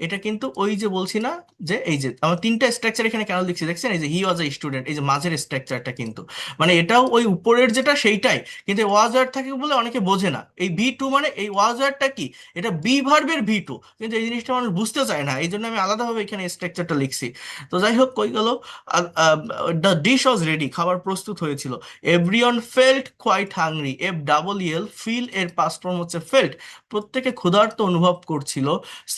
এটা কিন্তু ওই যে বলছি না, যে এই যে আমার তিনটা স্ট্রাকচার এখানে কেন লিখছি দেখছেন? এই যে হি ওয়াজ এ স্টুডেন্ট, এই যে মাঝের স্ট্রাকচারটা কিন্তু, মানে এটাও ওই উপরের যেটা সেইটাই, কিন্তু ওয়াজ ওয়ার্ড থাকে বলে অনেকে বোঝে না। এই V2 মানে এই ওয়াজ ওয়ার্ডটা কি? এটা বি ভার্বের V2, কিন্তু এই জিনিসটা মানুষ বুঝতে চায় না, এই জন্য আমি আলাদাভাবে এখানে স্ট্রাকচারটা লিখছি। তো যাই হোক, কই গেল? দ্য ডিশ ওয়াজ রেডি, খাবার প্রস্তুত হয়েছিল। Everyone felt quite hungry, FEEL, feel এর পাস্ট ফর্ম হচ্ছে ফেল্ট। প্রত্যেকে ক্ষুধার্ত অনুভব করছিল।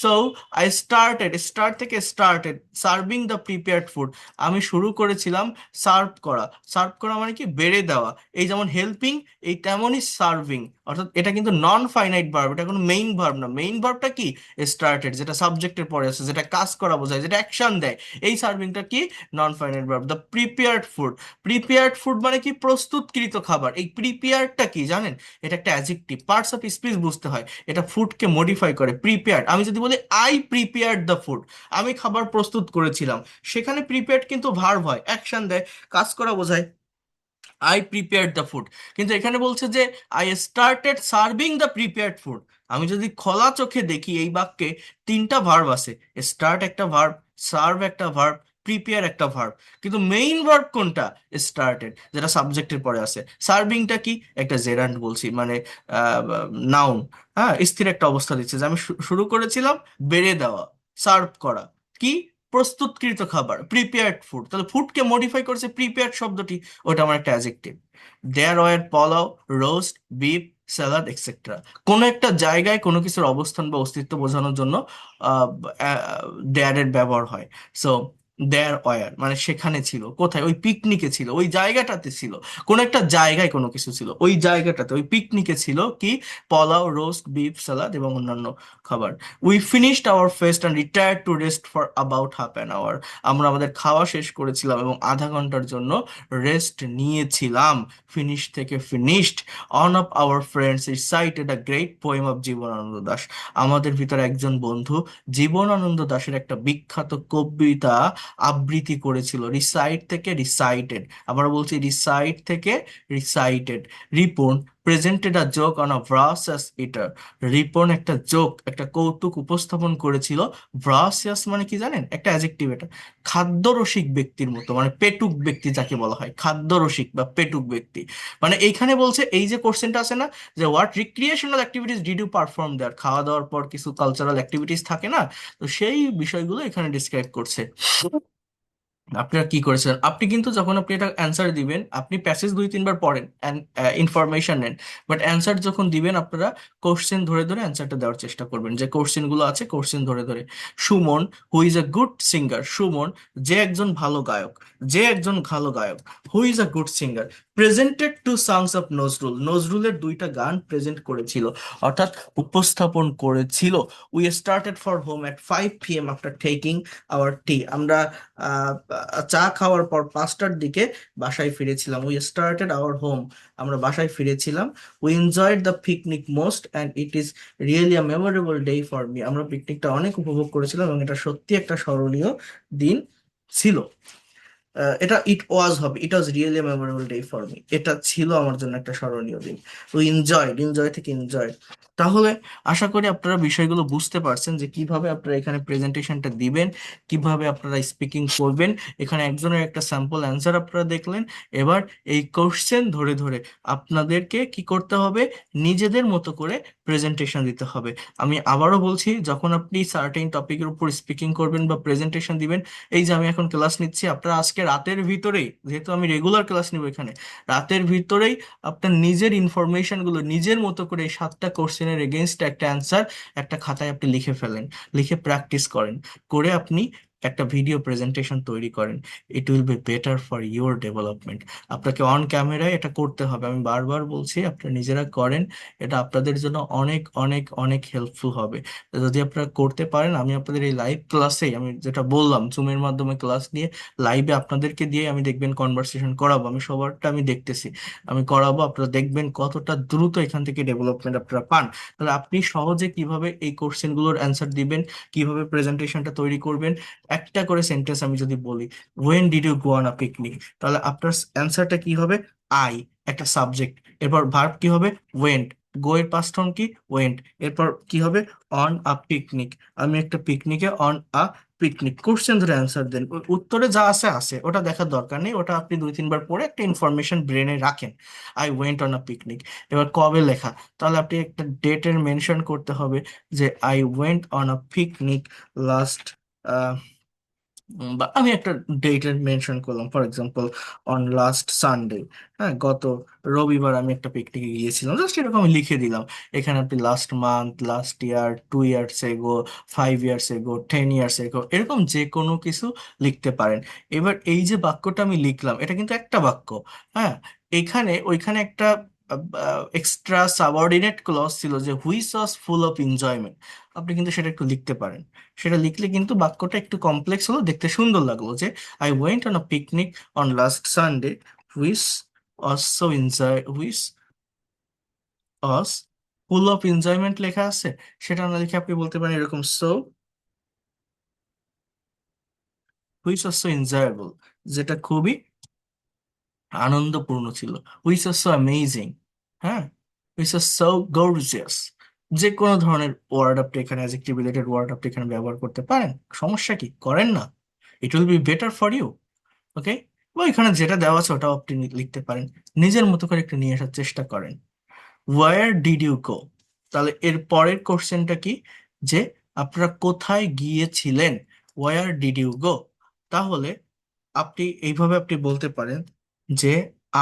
সো আই স্টার্টেড, স্টার্ট থেকে started serving the prepared food, আমি শুরু করেছিলাম সার্ভ করা। সার্ভ করা মানে কি? বেড়ে দেওয়া। এই যেমন হেল্পিং, এই তেমনই সার্ভিং, অর্থাৎ এটা কিন্তু নন ফাইনাইট ভার্ব, এটা কোনো মেইন ভার্ব না। মেইন ভার্বটা কি? স্টার্টেড, যেটা সাবজেক্টের পরে আছে, যেটা কাজ করা বোঝায়, যেটা অ্যাকশন দেয়। এই সার্ভিংটা কি? নন finite verb. The prepared food, prepared food মানে কি? প্রস্তুতকৃত খাবার। এই প্রিপেয়ার্ডটা কি জানেন? এটা একটা অ্যাডজেক্টিভ, পার্টস অফ স্পিচ বুঝতে হয়। এটা ফুডকে মডিফাই করে। প্রিপেয়ার্ড, আমি যদি বলি আই প্রিপেয়ার্ড দ্য ফুড, আমি খাবার প্রস্তুত করেছিলাম, সেখানে প্রিপেয়ার্ড কিন্তু ভার্ব হয়, অ্যাকশন দেয়, কাজ করা বোঝায়। I prepared the food. কিন্তু এখানে বলছে যে I started serving the prepared food. আমি যদি খোলা চোখে দেখি এই বাক্যে তিনটা ভার্ব আছে। স্টার্ট একটা ভার্ব, সার্ভ একটা ভার্ব, প্রিপেয়ার একটা ভার্ব। কিন্তু মেইন ভার্ব কোনটা? স্টার্টেড, যেটা সাবজেক্টের পরে আছে। সার্ভিংটা কি? একটা জেরান্ড বলছি, মানে নাউন। হ্যাঁ, স্থির একটা অবস্থা দিচ্ছে যে আমি শুরু করেছিলাম, বেড়ে দেওয়া, সার্ভ করা। কি? প্রস্তুতকৃত খাবার, প্রিপেয়ার্ড ফুড। তাহলে ফুডকে মডিফাই করেছে প্রিপেয়ার্ড শব্দটি, ওটা আমার একটা adjective. There were pulao, roast, beef, salad etcetera. কোনো একটা জায়গায় কোনো কিছুর অবস্থান বা অস্তিত্ব বোঝানোর জন্য দেয়ার এর ব্যবহার হয়। সো দেয়ার ওয়ার মানে সেখানে ছিল, কোথায়? ওই পিকনিকে ছিল, ওই জায়গাটাতে ছিল। কোনো একটা জায়গায় কোনো কিছু ছিল, ওই জায়গাটাতে, ওই পিকনিকে ছিল কি? পোলাও, রোস্ট, বিফ, স্যালাড এবং অন্যান্য খাবার। We finished our feast and retired to rest for about ½ hour, আমরা আমাদের খাওয়া শেষ করেছিলাম এবং আধা ঘন্টার জন্য রেস্ট নিয়েছিলাম। ফিনিশ থেকে finished. One of our friends recited a great poem of Jibanananda Das, আমাদের ভিতরে একজন বন্ধু জীবনানন্দ দাশের একটা বিখ্যাত কবিতা আবৃত্তি করেছিল। রিসাইট থেকে রিসাইটেড, আবার বলছি রিসাইট থেকে recited. Ripon, presented a joke on a voracious eater. Ripon একটা জোক, একটা কৌতুক উপস্থাপন করেছিল। ভ্রাসিয়াস মানে কি জানেন? একটা অ্যাডজেক্টিভ এটা। খাদ্যরসিক ব্যক্তির মতো, মানে পেটুক ব্যক্তি যাকে বলা হয়, খাদ্যরসিক বা পেটুক ব্যক্তি। মানে এইখানে বলছে, এই যে কোশ্চেনটা আছে না, যে what recreational activities did you perform there, খাওয়া দাওয়ার পর কিছু কালচারাল অ্যাক্টিভিটিস থাকে না, তো সেই বিষয়গুলো এখানে ডিসক্রাইব করছে। আপনারা কি করেছিলেন? আপনি কিন্তু যখন আপনি এটা অ্যান্সার দিবেন, আপনি প্যাসেজ 2-3 বার পড়েন, ইনফরমেশন নেন, বাট অ্যান্সার যখন দিবেন আপনারা কোশ্চেন ধরে ধরে অ্যান্সারটা দেওয়ার চেষ্টা করবেন। যে কোশ্চেন গুলো আছে, কোশ্চেন ধরে ধরে। Suman, who is a good singer. Suman যে একজন ভালো গায়ক, যে একজন ভালো গায়ক। Who is a good singer, presented two songs of Nazrul, নজরুলের 2টা গান প্রেজেন্ট করেছিল, অর্থাৎ উপস্থাপন করেছিল। We started for home at 5 p.m. After taking our tea. আমরা চা খাওয়ার পর 5টার দিকে বাসায় ফিরেছিলাম। উই স্টার্টেড আওয়ার হোম, আমরা বাসায় ফিরেছিলাম। We enjoyed the picnic most and it is really a memorable day for me. আমরা পিকনিকটা অনেক উপভোগ করেছিলাম এবং এটা সত্যি একটা স্মরণীয় দিন ছিল। এটা ইট ওয়াজ হবে, it was really memorable day for me, এটা ছিল আমার জন্য একটা স্মরণীয় দিন। তো এনজয়েড, এনজয় থেকে এনজয়। তাহলে আশা করি আপনারা বিষয়গুলো বুঝতে পারছেন যে কিভাবে আপনারা এখানে প্রেজেন্টেশনটা দিবেন, কিভাবে আপনারা স্পিকিং করবেন। এখানে একজনের একটা স্যাম্পল অ্যান্সার আপনারা দেখলেন। এবার এই কোশ্চেন ধরে ধরে আপনাদেরকে কি করতে হবে? নিজেদের মতো করে প্রেজেন্টেশন দিতে হবে। আমি আবারও বলছি, যখন আপনি সার্টেন টপিকের উপর স্পিকিং করবেন বা প্রেজেন্টেশন দিবেন, এই যে আমি এখন ক্লাস নিচ্ছি, আপনারা আজকে রাতের ভিতরেই, যেহেতু আমি রেগুলার ক্লাস নিব এখানে, রাতের ভিতরেই আপনার নিজের ইনফরমেশন গুলো নিজের মতো করে এই 7টা কোশ্চেনের এগেনস্ট একটা অ্যান্সার একটা খাতায় আপনি লিখে ফেলেন, লিখে প্র্যাকটিস করেন, করে আপনি একটা ভিডিও প্রেজেন্টেশন তৈরি করেন। ইট will be better for your development. আপনাকে অন ক্যামেরায় এটা করতে হবে, আমি বারবার বলছি, আপনারা নিজেরা করেন। এটা আপনাদের জন্য অনেক অনেক অনেক হেল্পফুল হবে। যদি আপনারা করতে পারেন, আমি আপনাদের এই লাইভ ক্লাসে, আমি যেটা বললাম জুমের মাধ্যমে ক্লাস নিয়ে, লাইভে আপনাদেরকে দিয়ে আমি দেখবেন কনভারসেশন করাবো, আমি সবারটা আমি দেখতেছি, আমি করাবো, আপনারা দেখবেন কতটা দ্রুত এখান থেকে ডেভেলপমেন্ট আপনারা পান। তাহলে আপনি সহজে কিভাবে এই কোশ্চেন গুলোর অ্যান্সার দিবেন, কিভাবে প্রেজেন্টেশনটা তৈরি করবেন। একটা করে সেন্টেন্স আমি যদি বলি, when did you go on a picnic, তাহলে আপনার অ্যান্সারটা কি হবে? আই, একটা সাবজেক্ট, এরপর ভার্ব কি হবে? ওয়েন্ট, গো এর পাস্ট ফর্ম কি? ওয়েন্ট, এরপর কি হবে? অন আ পিকনিক, আমি একটা পিকনিকে, অন আ পিকনিক। কোশ্চেন ধরে অ্যান্সার দেন, ওই উত্তরে যা আছে আছে, ওটা দেখার দরকার নেই, ওটা আপনি 2-3 বার পড়ে একটা ইনফরমেশন ব্রেনে রাখেন। I went on a picnic. এবার কবে লেখা, তাহলে আপনি একটা ডেটের মেনশন করতে হবে, যে I went on a picnic last, বা আমি একটা ডেটের মেনশন করলাম, for example on last Sunday. হ্যাঁ, গত রবিবার আমি একটা পিকনিকে গিয়েছিলাম, জাস্ট এরকম আমি লিখে দিলাম। এখানে আপনি last month, last year, 2 years ago, 5 years ago, 10 years ago, এরকম যে কোনো কিছু লিখতে পারেন। এবার এই যে বাক্যটা আমি লিখলাম, এটা কিন্তু একটা বাক্য। হ্যাঁ, এখানে ওইখানে একটা এক্সট্রা সাবঅর্ডিনেট ক্লজ ছিল, যে which was full of enjoyment. আপনি কিন্তু সেটা একটু লিখতে পারেন। সেটা লিখলে কিন্তু বাক্যটা একটু কমপ্লেক্স হলো, দেখতে সুন্দর লাগলো, যে I went on a picnic on last Sunday, which also enjoy, which অস ফুল অফ এনজয়মেন্ট লেখা আছে। সেটা না লিখে আপনি বলতে পারেন এরকম, সো হুইচ অলসো এনজয়েবল, যেটা খুবই আনন্দপূর্ণ ছিল। হুইচ ওয়াজ সো অ্যামেজিং, হ্যাঁ, হুইচ ওয়াজ সো গর্জিয়াস। যে কোনো ধরনের ওয়ার্ড আপনি এখানে, অ্যাডজেক্টিভ রিলেটেড ওয়ার্ড আপনি এখানে ব্যবহার করতে পারেন, সমস্যা কি? করেন না? It will be better for you. Okay, বা এখানে যেটা দেওয়া আছে ওটাও আপনি লিখতে পারেন, নিজের মতো করে একটু নিয়ে আসার চেষ্টা করেন। ওয়ার ডিড ইউ গো, তাহলে এর পরের কোশ্চেনটা কি? যে আপনারা কোথায় গিয়েছিলেন? Where did you go. তাহলে আপনি এইভাবে আপনি বলতে পারেন যে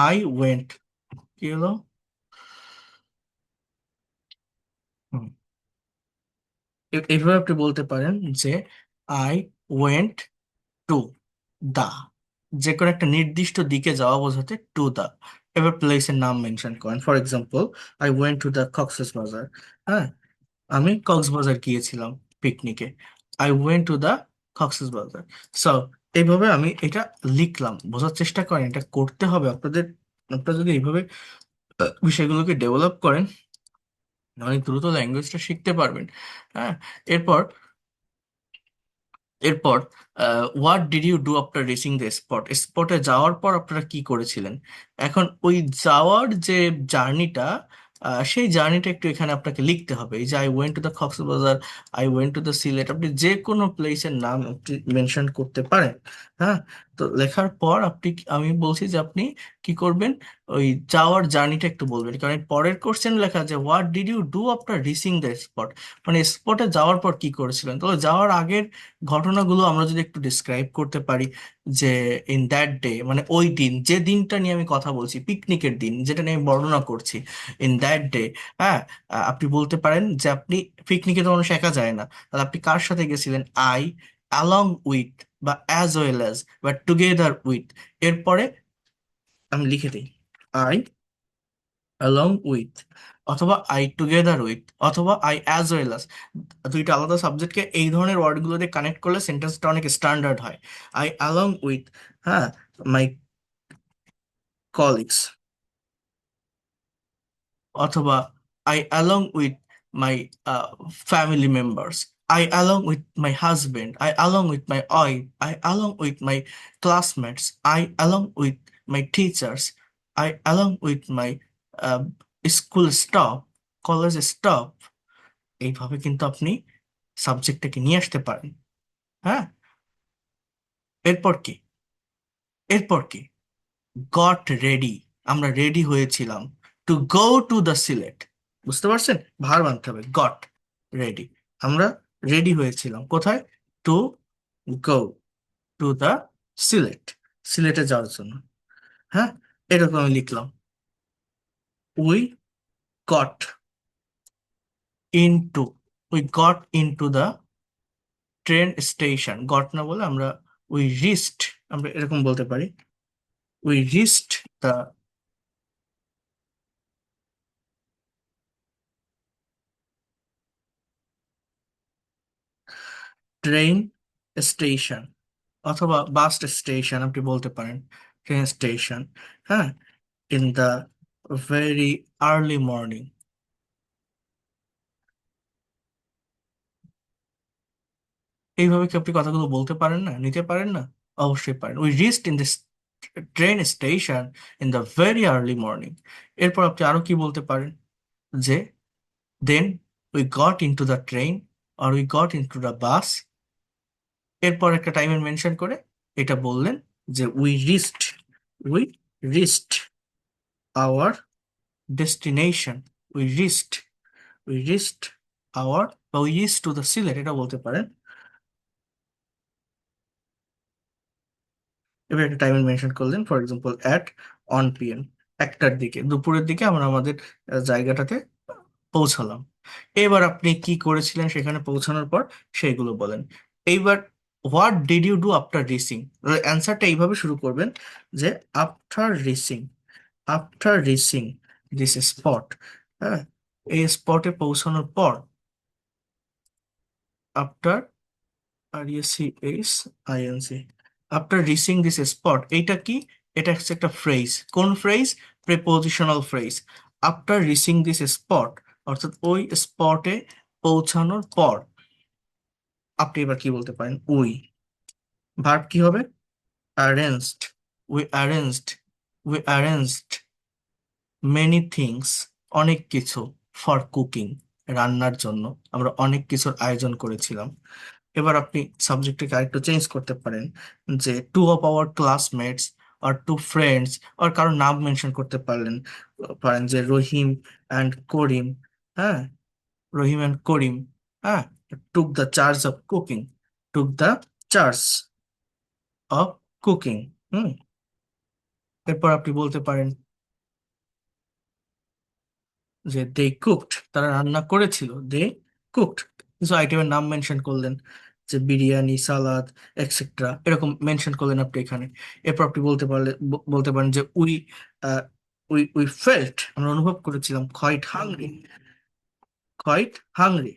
আই ওয়েন্ট, কি হলো? হুম, এইভাবে আপনি বলতে পারেন যে আই ওয়েন্ট টু দা, যে কোনো একটা নির্দিষ্ট দিকে যাওয়া বোঝাতে টু দা। এবার প্লেসের নাম মেনশন করেন, for example I went to the Cox's Bazar. হ্যাঁ, আমি কক্সবাজার গিয়েছিলাম পিকনিকে। I went to the Cox's Bazar. So এইভাবে আমি এটা লিখলাম, বোঝার চেষ্টা করেন, এটা করতে হবে আপনাদের। আপনারা যদি এইভাবে বিষয়গুলোকে ডেভেলপ করেন, অনেক দ্রুত ল্যাঙ্গুয়েজটা শিখতে পারবেন। হ্যাঁ, এরপর এরপর what did you do after reaching the spot, স্পটে যাওয়ার পর আপনারা কি করেছিলেন। এখন ওই যাওয়ার যে জার্নিটা, সেই জার্নিটা একটু এখানে আপনাকে লিখতে হবে। এই যে I went to the Cox's Bazar, I went to the Sylhet, আপনি যে কোনো প্লেসের নাম আপনি মেনশন করতে পারেন। হ্যাঁ, তো লেখার পর আমি বলছি যে আপনি কি করবেন, ওই যাওয়ার জার্নিটা একটু বলবেন, কারণ এর পরের কোশ্চেন লেখা যে what did you do after reaching the spot, মানে স্পটে যাওয়ার পর কি করেছিলেন। তো যাওয়ার আগের ঘটনাগুলো আমরা যদি একটু ডিসক্রাইব করতে পারি, যে ইন দ্যাট ডে, মানে ওই দিন, যে দিনটা নিয়ে আমি কথা বলছি, পিকনিকের দিন যেটা নিয়ে আমি বর্ণনা করছি, ইন দ্যাট ডে। হ্যাঁ, আপনি বলতে পারেন যে আপনি পিকনিকে তো মানুষ একা যায় না, তাহলে আপনি কার সাথে গেছিলেন, আই অ্যালং উইথ, বা অ্যাজ ওয়েল অ্যাজ, বা টুগেদার উইথ। এরপরে আমি লিখে দিই আই অ্যালং উইথ, অথবা আই টুগেদার উইথ, অথবা আই অ্যাজ ওয়েল অ্যাজ। দুইটা আলাদা সাবজেক্টকে এই ধরনের ওয়ার্ডগুলো দিয়ে কানেক্ট করলে সেন্টেন্সটা অনেক স্ট্যান্ডার্ড হয়। আই অ্যালং উইথ, হ্যাঁ, মাই কলিগস, অথবা I along with my family members, I along with my husband, I along with my wife, I along with my classmates, I along with my teachers, I along with my school staff, college staff. এইভাবে কিন্তু আপনি সাবজেক্টটাকে নিয়ে আসতে পারেন। হ্যাঁ, এরপর কি, এরপর কি, গট রেডি, আমরা রেডি হয়েছিলাম, to go to the Sylhet. বুঝতে পারছেন, ভার্ব আনতে হবে, গট রেডি, আমরা রেডি হয়েছিলাম কোথায়, to go to the Sylhet, সিলেটে যাওয়ার জন্য। হ্যাঁ, এরকম আমি লিখলাম, we got into, we got into the train station, goat না বলে আমরা উই রিস্ট, আমরা এরকম বলতে পারি, we reached the train station, অথবা বাস স্টেশন আপনি বলতে পারেন, ট্রেন স্টেশন। হ্যাঁ, in the very early morning. এইভাবে কি আপনি কথাগুলো বলতে পারেন না, নিতে পারেন না? অবশ্যই পারেন। We reached in this train station in the very early morning. এরপর আপনি আরো কি বলতে পারেন, যে then we got into the train, আর we got into the bus. এরপর একটা টাইমের মেনশন করে এটা বললেন যে we reached our destination, we reached, we reached our, বা we reach to the Sylhet, এটা বলতে পারেন। এবার একটা টাইম মেনশন করলেন, ফর এক্সাম্পল অ্যাট 1 p.m, একটার দিকে, দুপুরের দিকে আমরা আমাদের জায়গাটাতে পৌঁছালাম। এবার আপনি কি করেছিলেন সেখানে পৌঁছানোর পর, সেইগুলো বলেন। এইবার what did you do after reaching, অ্যান্সারটা এইভাবে শুরু করবেন, যে after reaching, after reaching this spot, হ্যাঁ, এই স্পটে পৌঁছানোর পর, after, RECHINC, after reaching this spot, এইটা কি, এটা হচ্ছে একটা ফ্রেজ। কোন phrase? Prepositional phrase. After reaching this spot, অর্থাৎ ওই স্পটে পৌঁছানোর পর আপনি এবার কি বলতে পারেন, উই, ভার্ব কি হবে, arranged, we arranged, we arranged many things, অনেক কিছু, ফর কুকিং, রান্নার জন্য আমরা অনেক কিছুর আয়োজন করেছিলাম। এবার আপনি সাবজেক্টটাকে আরেকটু চেঞ্জ করতে পারেন, যে টু অফ আওয়ার ক্লাসমেটস, আর টু ফ্রেন্ডস, আর কারোর নাম মেনশন করতে পারেন যে রহিম অ্যান্ড করিম। হ্যাঁ, রহিম অ্যান্ড করিম, হ্যাঁ, took the charge of cooking, took the charge of cooking. হুম, এরপর আপনি বলতে পারেন যে দে কুকড, তারা রান্না করেছিল, দে কুকড, কিছু আইটেমের নাম মেনশন করলেন, যে বিরিয়ানি, সালাদ, এক্সেট্রা, এরকম মেনশন করলেন আপনি এখানে। এরপর আপনি বলতে পারেন যে উই ফেল্ট, আমরা অনুভব করেছিলাম, quite hungry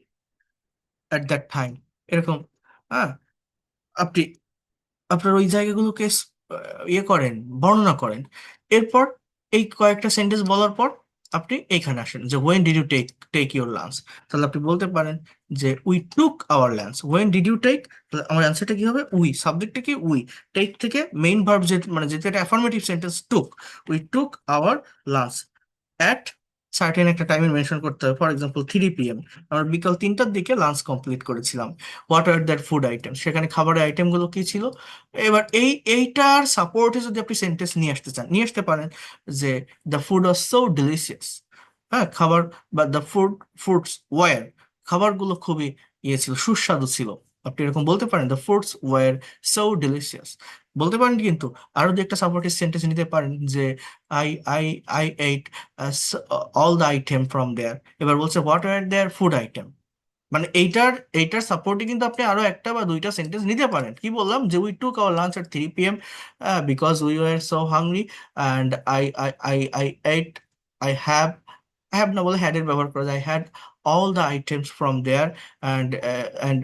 at that time, এরকম। হ্যাঁ, আপনি আপনার ওই জায়গাগুলোকে ইয়ে করেন, বর্ণনা করেন। এরপর এই কয়েকটা সেন্টেন্স বলার পর আপনি এইখানে আসেন যে when did you take take your lunch, তাহলে আপনি বলতে পারেন যে we took our lunch. When did you take, আমার অ্যান্সারটা কি হবে? উই, সাবজেক্টটা কি? উই। টেক থেকে মেইন ভার্ব যে মানে যেটা একটা affirmative sentence, took. We took our lunch at certain একটা টাইমে মেনশন করতে হবে, ফর এক্সাম্পল 3 p.m. আমরা বিকাল 3টার দিকে লাঞ্চ কমপ্লিট করেছিলাম। What are that food item, সেখানে খাবারের আইটেমগুলো কি ছিল? এবার এইটার সাপোর্টে যদি আপনি সেন্টেন্স নিয়ে আসতে চান, নিয়ে আসতে পারেন যে the food was so delicious. হ্যাঁ, খাবার বা দ্য ফুডস ওয়ার, খাবারগুলো খুবই ইয়ে ছিল, সুস্বাদু ছিল। আপনি এরকম বলতে পারেন the foods were so delicious বলতে পারেন। কিন্তু আরো যে একটা সাপোর্টিভ সেন্টেন্স নিতে পারেন যে I I I ate all the item from there. এবার বলছে what are there food item, মানে এইটার সাপোর্টে কিন্তু আপনি আরো একটা বা দুইটা সেন্টেন্স নিতে পারেন। কি বললাম? যে we took our lunch at 3 p.m. Because we were so hungry and I ate I have না বলে হ্যাড এর ব্যবহার করা যায়, had all the items from there and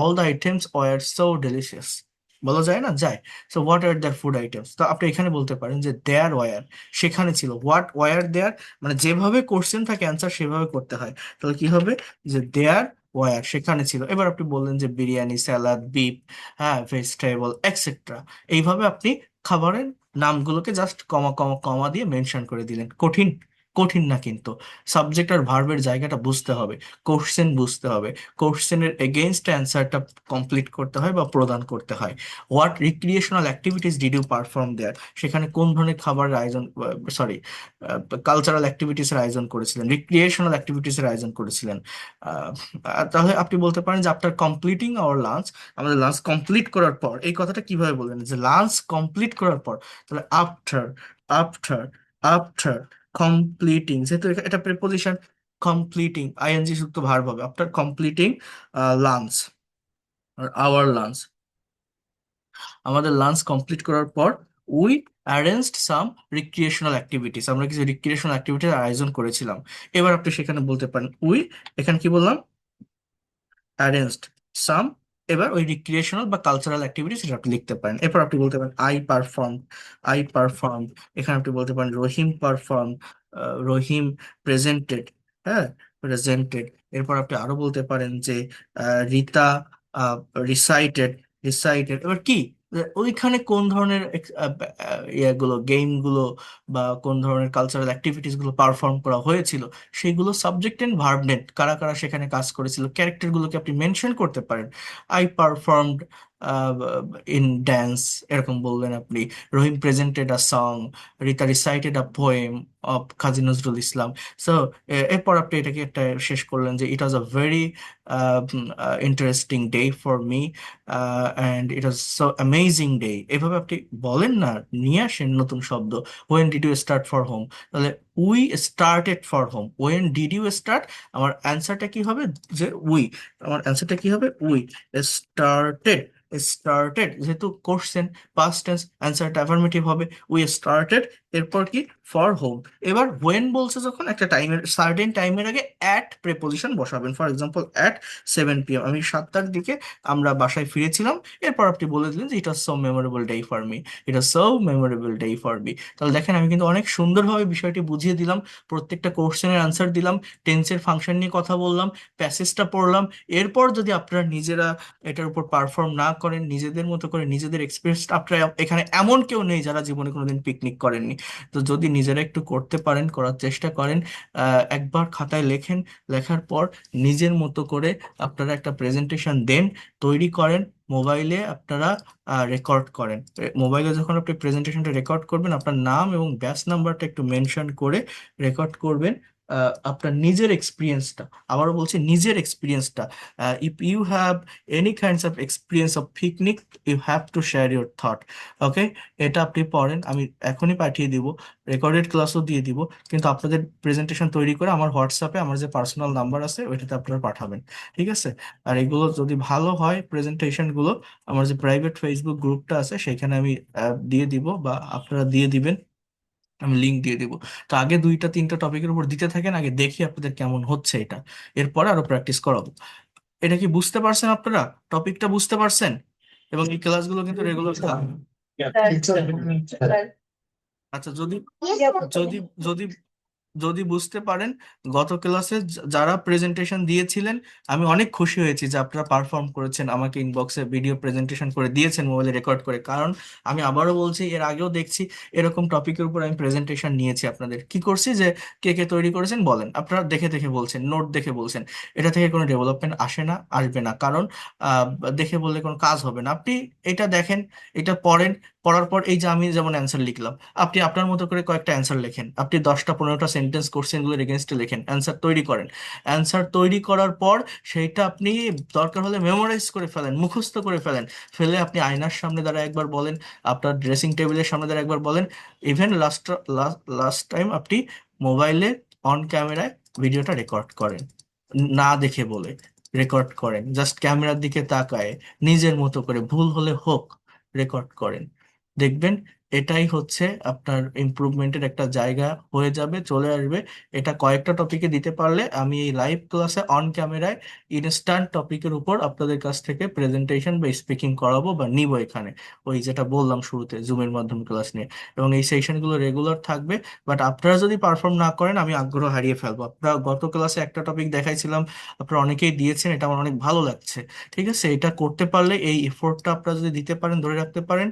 all the items were so delicious. বলা যায় না? যায়। So what are there food items, তো আপনি এখানে বলতে পারেন যে দেয়ার ওয়ার, সেখানে ছিল। হোয়াট ওয়ার দেয়ার, মানে যেভাবে কোশ্চেন থাকে অ্যান্সার সেভাবে করতে হয়। তাহলে কি হবে? যে দেয়ার ওয়ার, সেখানে ছিল। এবার আপনি বললেন যে বিরিয়ানি, স্যালাড, বিফ, হ্যাঁ, ভেজিটেবল এক্সেট্রা। এইভাবে আপনি খাবারের নামগুলোকে জাস্ট কমা কমা কমা দিয়ে মেনশন করে দিলেন। কঠিন? কঠিন না কিন্তু। সাবজেক্ট আর ভার্বের জায়গাটা বুঝতে হবে, কোশ্চেন বুঝতে হবে, কোশ্চেনের এগেইনস্ট অ্যান্সারটা কমপ্লিট করতে হয় বা প্রদান করতে হয়। What recreational activities did you perform there, সেখানে কোন ধরনের খাবারের আয়োজন, সরি, কালচারাল অ্যাক্টিভিটিসের আয়োজন করেছিলেন, রিক্রিয়েশনাল অ্যাক্টিভিটিসের আয়োজন করেছিলেন। আহ, তাহলে আপনি বলতে পারেন যে আফটার কমপ্লিটিং আওয়ার লাঞ্চ, আমাদের লাঞ্চ কমপ্লিট করার পর। এই কথাটা কিভাবে বলবেন? যে লাঞ্চ কমপ্লিট করার পর, তাহলে আফটার, আফটার, আফটার কমপ্লিটিং, যেহেতু এটা প্রিপোজিশন, কমপ্লিটিং আইএনজি যুক্ত ভার্ব হবে। After completing lunch or our lunch, আমাদের লাঞ্চ কমপ্লিট করার পর we arranged some recreational activities, আমরা কিছু রিক্রিয়েশনাল অ্যাক্টিভিটির আয়োজন করেছিলাম। এবার আপনি সেখানে বলতে পারেন উই, এখানে কি বললাম? অ্যারেঞ্জড সাম। এবার ওই রিক্রিয়েশনাল বা কালচারাল অ্যাক্টিভিটিস সেটা আপনি লিখতে পারেন। এরপর আপনি বলতে পারেন আই পারফর্ম, আই পারফর্ম। এখানে আপনি বলতে পারেন রহিম পারফর্ম, রহিম প্রেজেন্টেড, হ্যাঁ, প্রেজেন্টেড। এরপর আপনি আরো বলতে পারেন যে রীতা রিসাইটেড, রিসাইটেড। এবার কি, ওইখানে কোন ধরনের ইয়েগুলো, গেমগুলো বা কোন ধরনের কালচারাল অ্যাক্টিভিটিস গুলো পারফর্ম করা হয়েছিল, সেগুলো সাবজেক্ট এন্ড ভার্ব নেট, কারা কারা সেখানে কাজ করেছিল, ক্যারেক্টার গুলোকে আপনি মেনশন করতে পারেন। আই পারফর্মড ইন ড্যান্স, এরকম বললেন আপনি। Rahim presented a song, Rita recited a poem of Kazi Nazrul Islam. So এরপর আপনি এটাকে একটা শেষ করলেন যে it was a very interesting day for me and it was so amazing day. এভাবে আপনি বলেন না, নিয়ে আসেন নতুন শব্দ। When did you start for home, তাহলে we started for home. When did you start, আমার অ্যান্সারটা কি হবে? যে উই, আমার অ্যান্সারটা কি হবে? উই স্টার্টেড, স্টার্টেড যেহেতু কোশ্চেন, পাস্ট টেন্স, অ্যান্সারটা অ্যাফার্মেটিভ হবে, উই স্টার্টেড। এরপর কি? For home. এবার হোয়েন বলছে যখন, একটা টাইমের, সার্টেন টাইমের আগে অ্যাট প্রেপোজিশন বসাবেন। ফর এক্সাম্পল অ্যাট 7 p.m., আমি 7টার দিকে আমরা বাসায় ফিরেছিলাম। এরপর আপনি বলে দিলেন যে it was so memorable day for me, it was so memorable day for me. তাহলে দেখেন আমি কিন্তু অনেক সুন্দরভাবে বিষয়টি বুঝিয়ে দিলাম, প্রত্যেকটা কোশ্চেনের আনসার দিলাম, টেন্সের ফাংশন নিয়ে কথা বললাম, প্যাসেজটা পড়লাম। এরপর যদি আপনারা নিজেরা এটার উপর পারফর্ম না করেন, নিজেদের মতো করে নিজেদের এক্সপিরিয়েন্স, আপনারা এখানে এমন কেউ নেই যারা জীবনে কোনোদিন পিকনিক করেননি। তো যদি নিজেরা একটু করতে পারেন, করার চেষ্টা করেন, একবার খাতায় লেখেন, লেখার পর নিজের মতো করে আপনারা একটা প্রেজেন্টেশন দেন, তৈরি করেন, মোবাইলে আপনারা রেকর্ড করেন। মোবাইলে যখন আপনি প্রেজেন্টেশনটা রেকর্ড করবেন, আপনার নাম এবং ব্যাচ নাম্বারটা একটু মেনশন করে রেকর্ড করবেন। আপনার নিজের এক্সপিরিয়েন্সটা, আবারও বলছি নিজের এক্সপিরিয়েন্সটা, if you have any kinds of experience of picnic, you have to share your thought. Okay, এটা আপনি পড়েন, আমি এখনই পাঠিয়ে দিব, রেকর্ডেড ক্লাসও দিয়ে দিব। কিন্তু আপনাদের প্রেজেন্টেশন তৈরি করে আমার হোয়াটসঅ্যাপে আমার যে পার্সোনাল নাম্বার আছে ওইটাতে আপনারা পাঠাবেন, ঠিক আছে? আর এগুলো যদি ভালো হয় প্রেজেন্টেশন গুলো, আমার যে প্রাইভেট ফেসবুক গ্রুপটা আছে সেখানে আমি দিয়ে দিব, বা আপনারা দিয়ে দিবেন, আমি লিংক দিয়ে দিব। তো আগে 2টা 3টা টপিকের উপর দিতে থাকেন, আগে দেখি আপনাদের কেমন হচ্ছে এটা, এরপরে আরো প্র্যাকটিস করাবো। এটা কি বুঝতে পারছেন আপনারা? টপিকটা বুঝতে পারছেন? এবং এই ক্লাসগুলো কিন্তু রেগুলার থাকবে। আচ্ছা, যদি Yes, sir. যদি যদি যদি বুঝতে পারেন, গত ক্লাসে যারা প্রেজেন্টেশন দিয়েছিলেন, আমি অনেক খুশি হয়েছি যে আপনারা পারফর্ম করেছেন, আমাকে ইনবক্সে ভিডিও প্রেজেন্টেশন করে দিয়েছেন মোবাইলে রেকর্ড করে। কারণ আমি আবারও বলছি, এর আগেও দেখছি এরকম টপিকের উপর আমি প্রেজেন্টেশন নিয়েছি, আপনাদের কি করছি যে কে কে তৈরি করেছেন বলেন, আপনারা দেখে দেখে বলছেন, নোট দেখে বলছেন। এটা থেকে কোনো ডেভেলপমেন্ট আসে না, আসবে না, কারণ আহ, দেখে বললে কোনো কাজ হবে না। আপনি এটা দেখেন, এটা পড়েন, পড়ার পর এই যে আমি যেমন অ্যান্সার লিখলাম, আপনি আপনার মতো করে কয়েকটা অ্যান্সার লেখেন, আপনি 10টা 15টা সেন্টেন্স কোশ্চেনগুলোর এগেনস্টে লেখেন, অ্যান্সার তৈরি করেন। অ্যান্সার তৈরি করার পর সেইটা আপনি দরকার হলে মেমোরাইজ করে ফেলেন, মুখস্থ করে ফেলেন। ফেলে আপনি আয়নার সামনে দাঁড়ায় একবার বলেন, আপনার ড্রেসিং টেবিলের সামনে দাঁড়ায় একবার বলেন। ইভেন লাস্ট লাস্ট টাইম আপনি মোবাইলে অন ক্যামেরায় ভিডিওটা রেকর্ড করেন, না দেখে বলে রেকর্ড করেন, জাস্ট ক্যামেরার দিকে তাকায় নিজের মতো করে, ভুল হলে হোক, রেকর্ড করেন। দেখবেন এটাই হচ্ছে আপনার ইমপ্রুভমেন্টের একটা জায়গা হয়ে যাবে, চলে আসবে। এটা কয়েকটা টপিকে দিতে পারলে আমি এই লাইভ ক্লাসে অন ক্যামেরায় ইনস্ট্যান্ট টপিকের উপর আপনাদের কাছ থেকে প্রেজেন্টেশন বা স্পিকিং করাবো বা নিব এখানে, ওই যেটা বললাম শুরুতে জুমের মাধ্যমে ক্লাস নিয়ে। এবং এই সেশনগুলো রেগুলার থাকবে। বাট আপনারা যদি পারফর্ম না করেন, আমি আগ্রহ হারিয়ে ফেলবো। আপনারা গত ক্লাসে একটা টপিক দেখাইছিলাম, আপনারা অনেকেই দিয়েছেন, এটা আমার অনেক ভালো লাগছে। ঠিক আছে, এটা করতে পারলে, এই এফোর্টটা আপনারা যদি দিতে পারেন, ধরে রাখতে পারেন,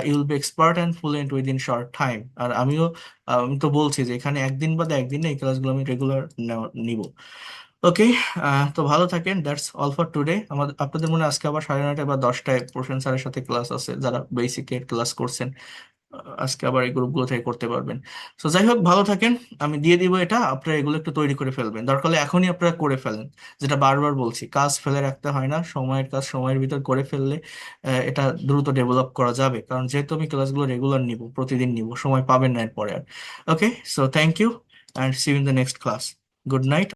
you will be expert and fluent within short time. আর আমিও, আমি তো বলছি যে এখানে একদিন বাদে একদিন এই ক্লাসগুলো আমি রেগুলার নিব। ওকে, তো ভালো থাকেন। That's all for today. আমাদের আপনাদের মনে হয় আজকে আবার 9:30 বা 10টায় প্রসেন স্যারের সাথে ক্লাস আছে, যারা বেসিকের ক্লাস করছেন। আজকে আবার এই গ্রুপগুলো থেকে করতে পারবেন। তো যাই হোক, ভালো থাকেন। আমি দিয়ে দিব এটা, আপনারা এগুলো একটু তৈরি করে ফেলবেন, দরকার হলে এখনই আপনারা করে ফেলেন। যেটা বারবার বলছি, কাজ ফেলে রাখতে হয় না, সময়ের কাজ সময়ের ভিতর করে ফেললে এটা দ্রুত ডেভেলপ করা যাবে। কারণ যেহেতু আমি ক্লাসগুলো রেগুলার নিব, প্রতিদিন নিব, সময় পাবেন না এরপরে আর। Okay, so thank you and see you in the next class. Good night.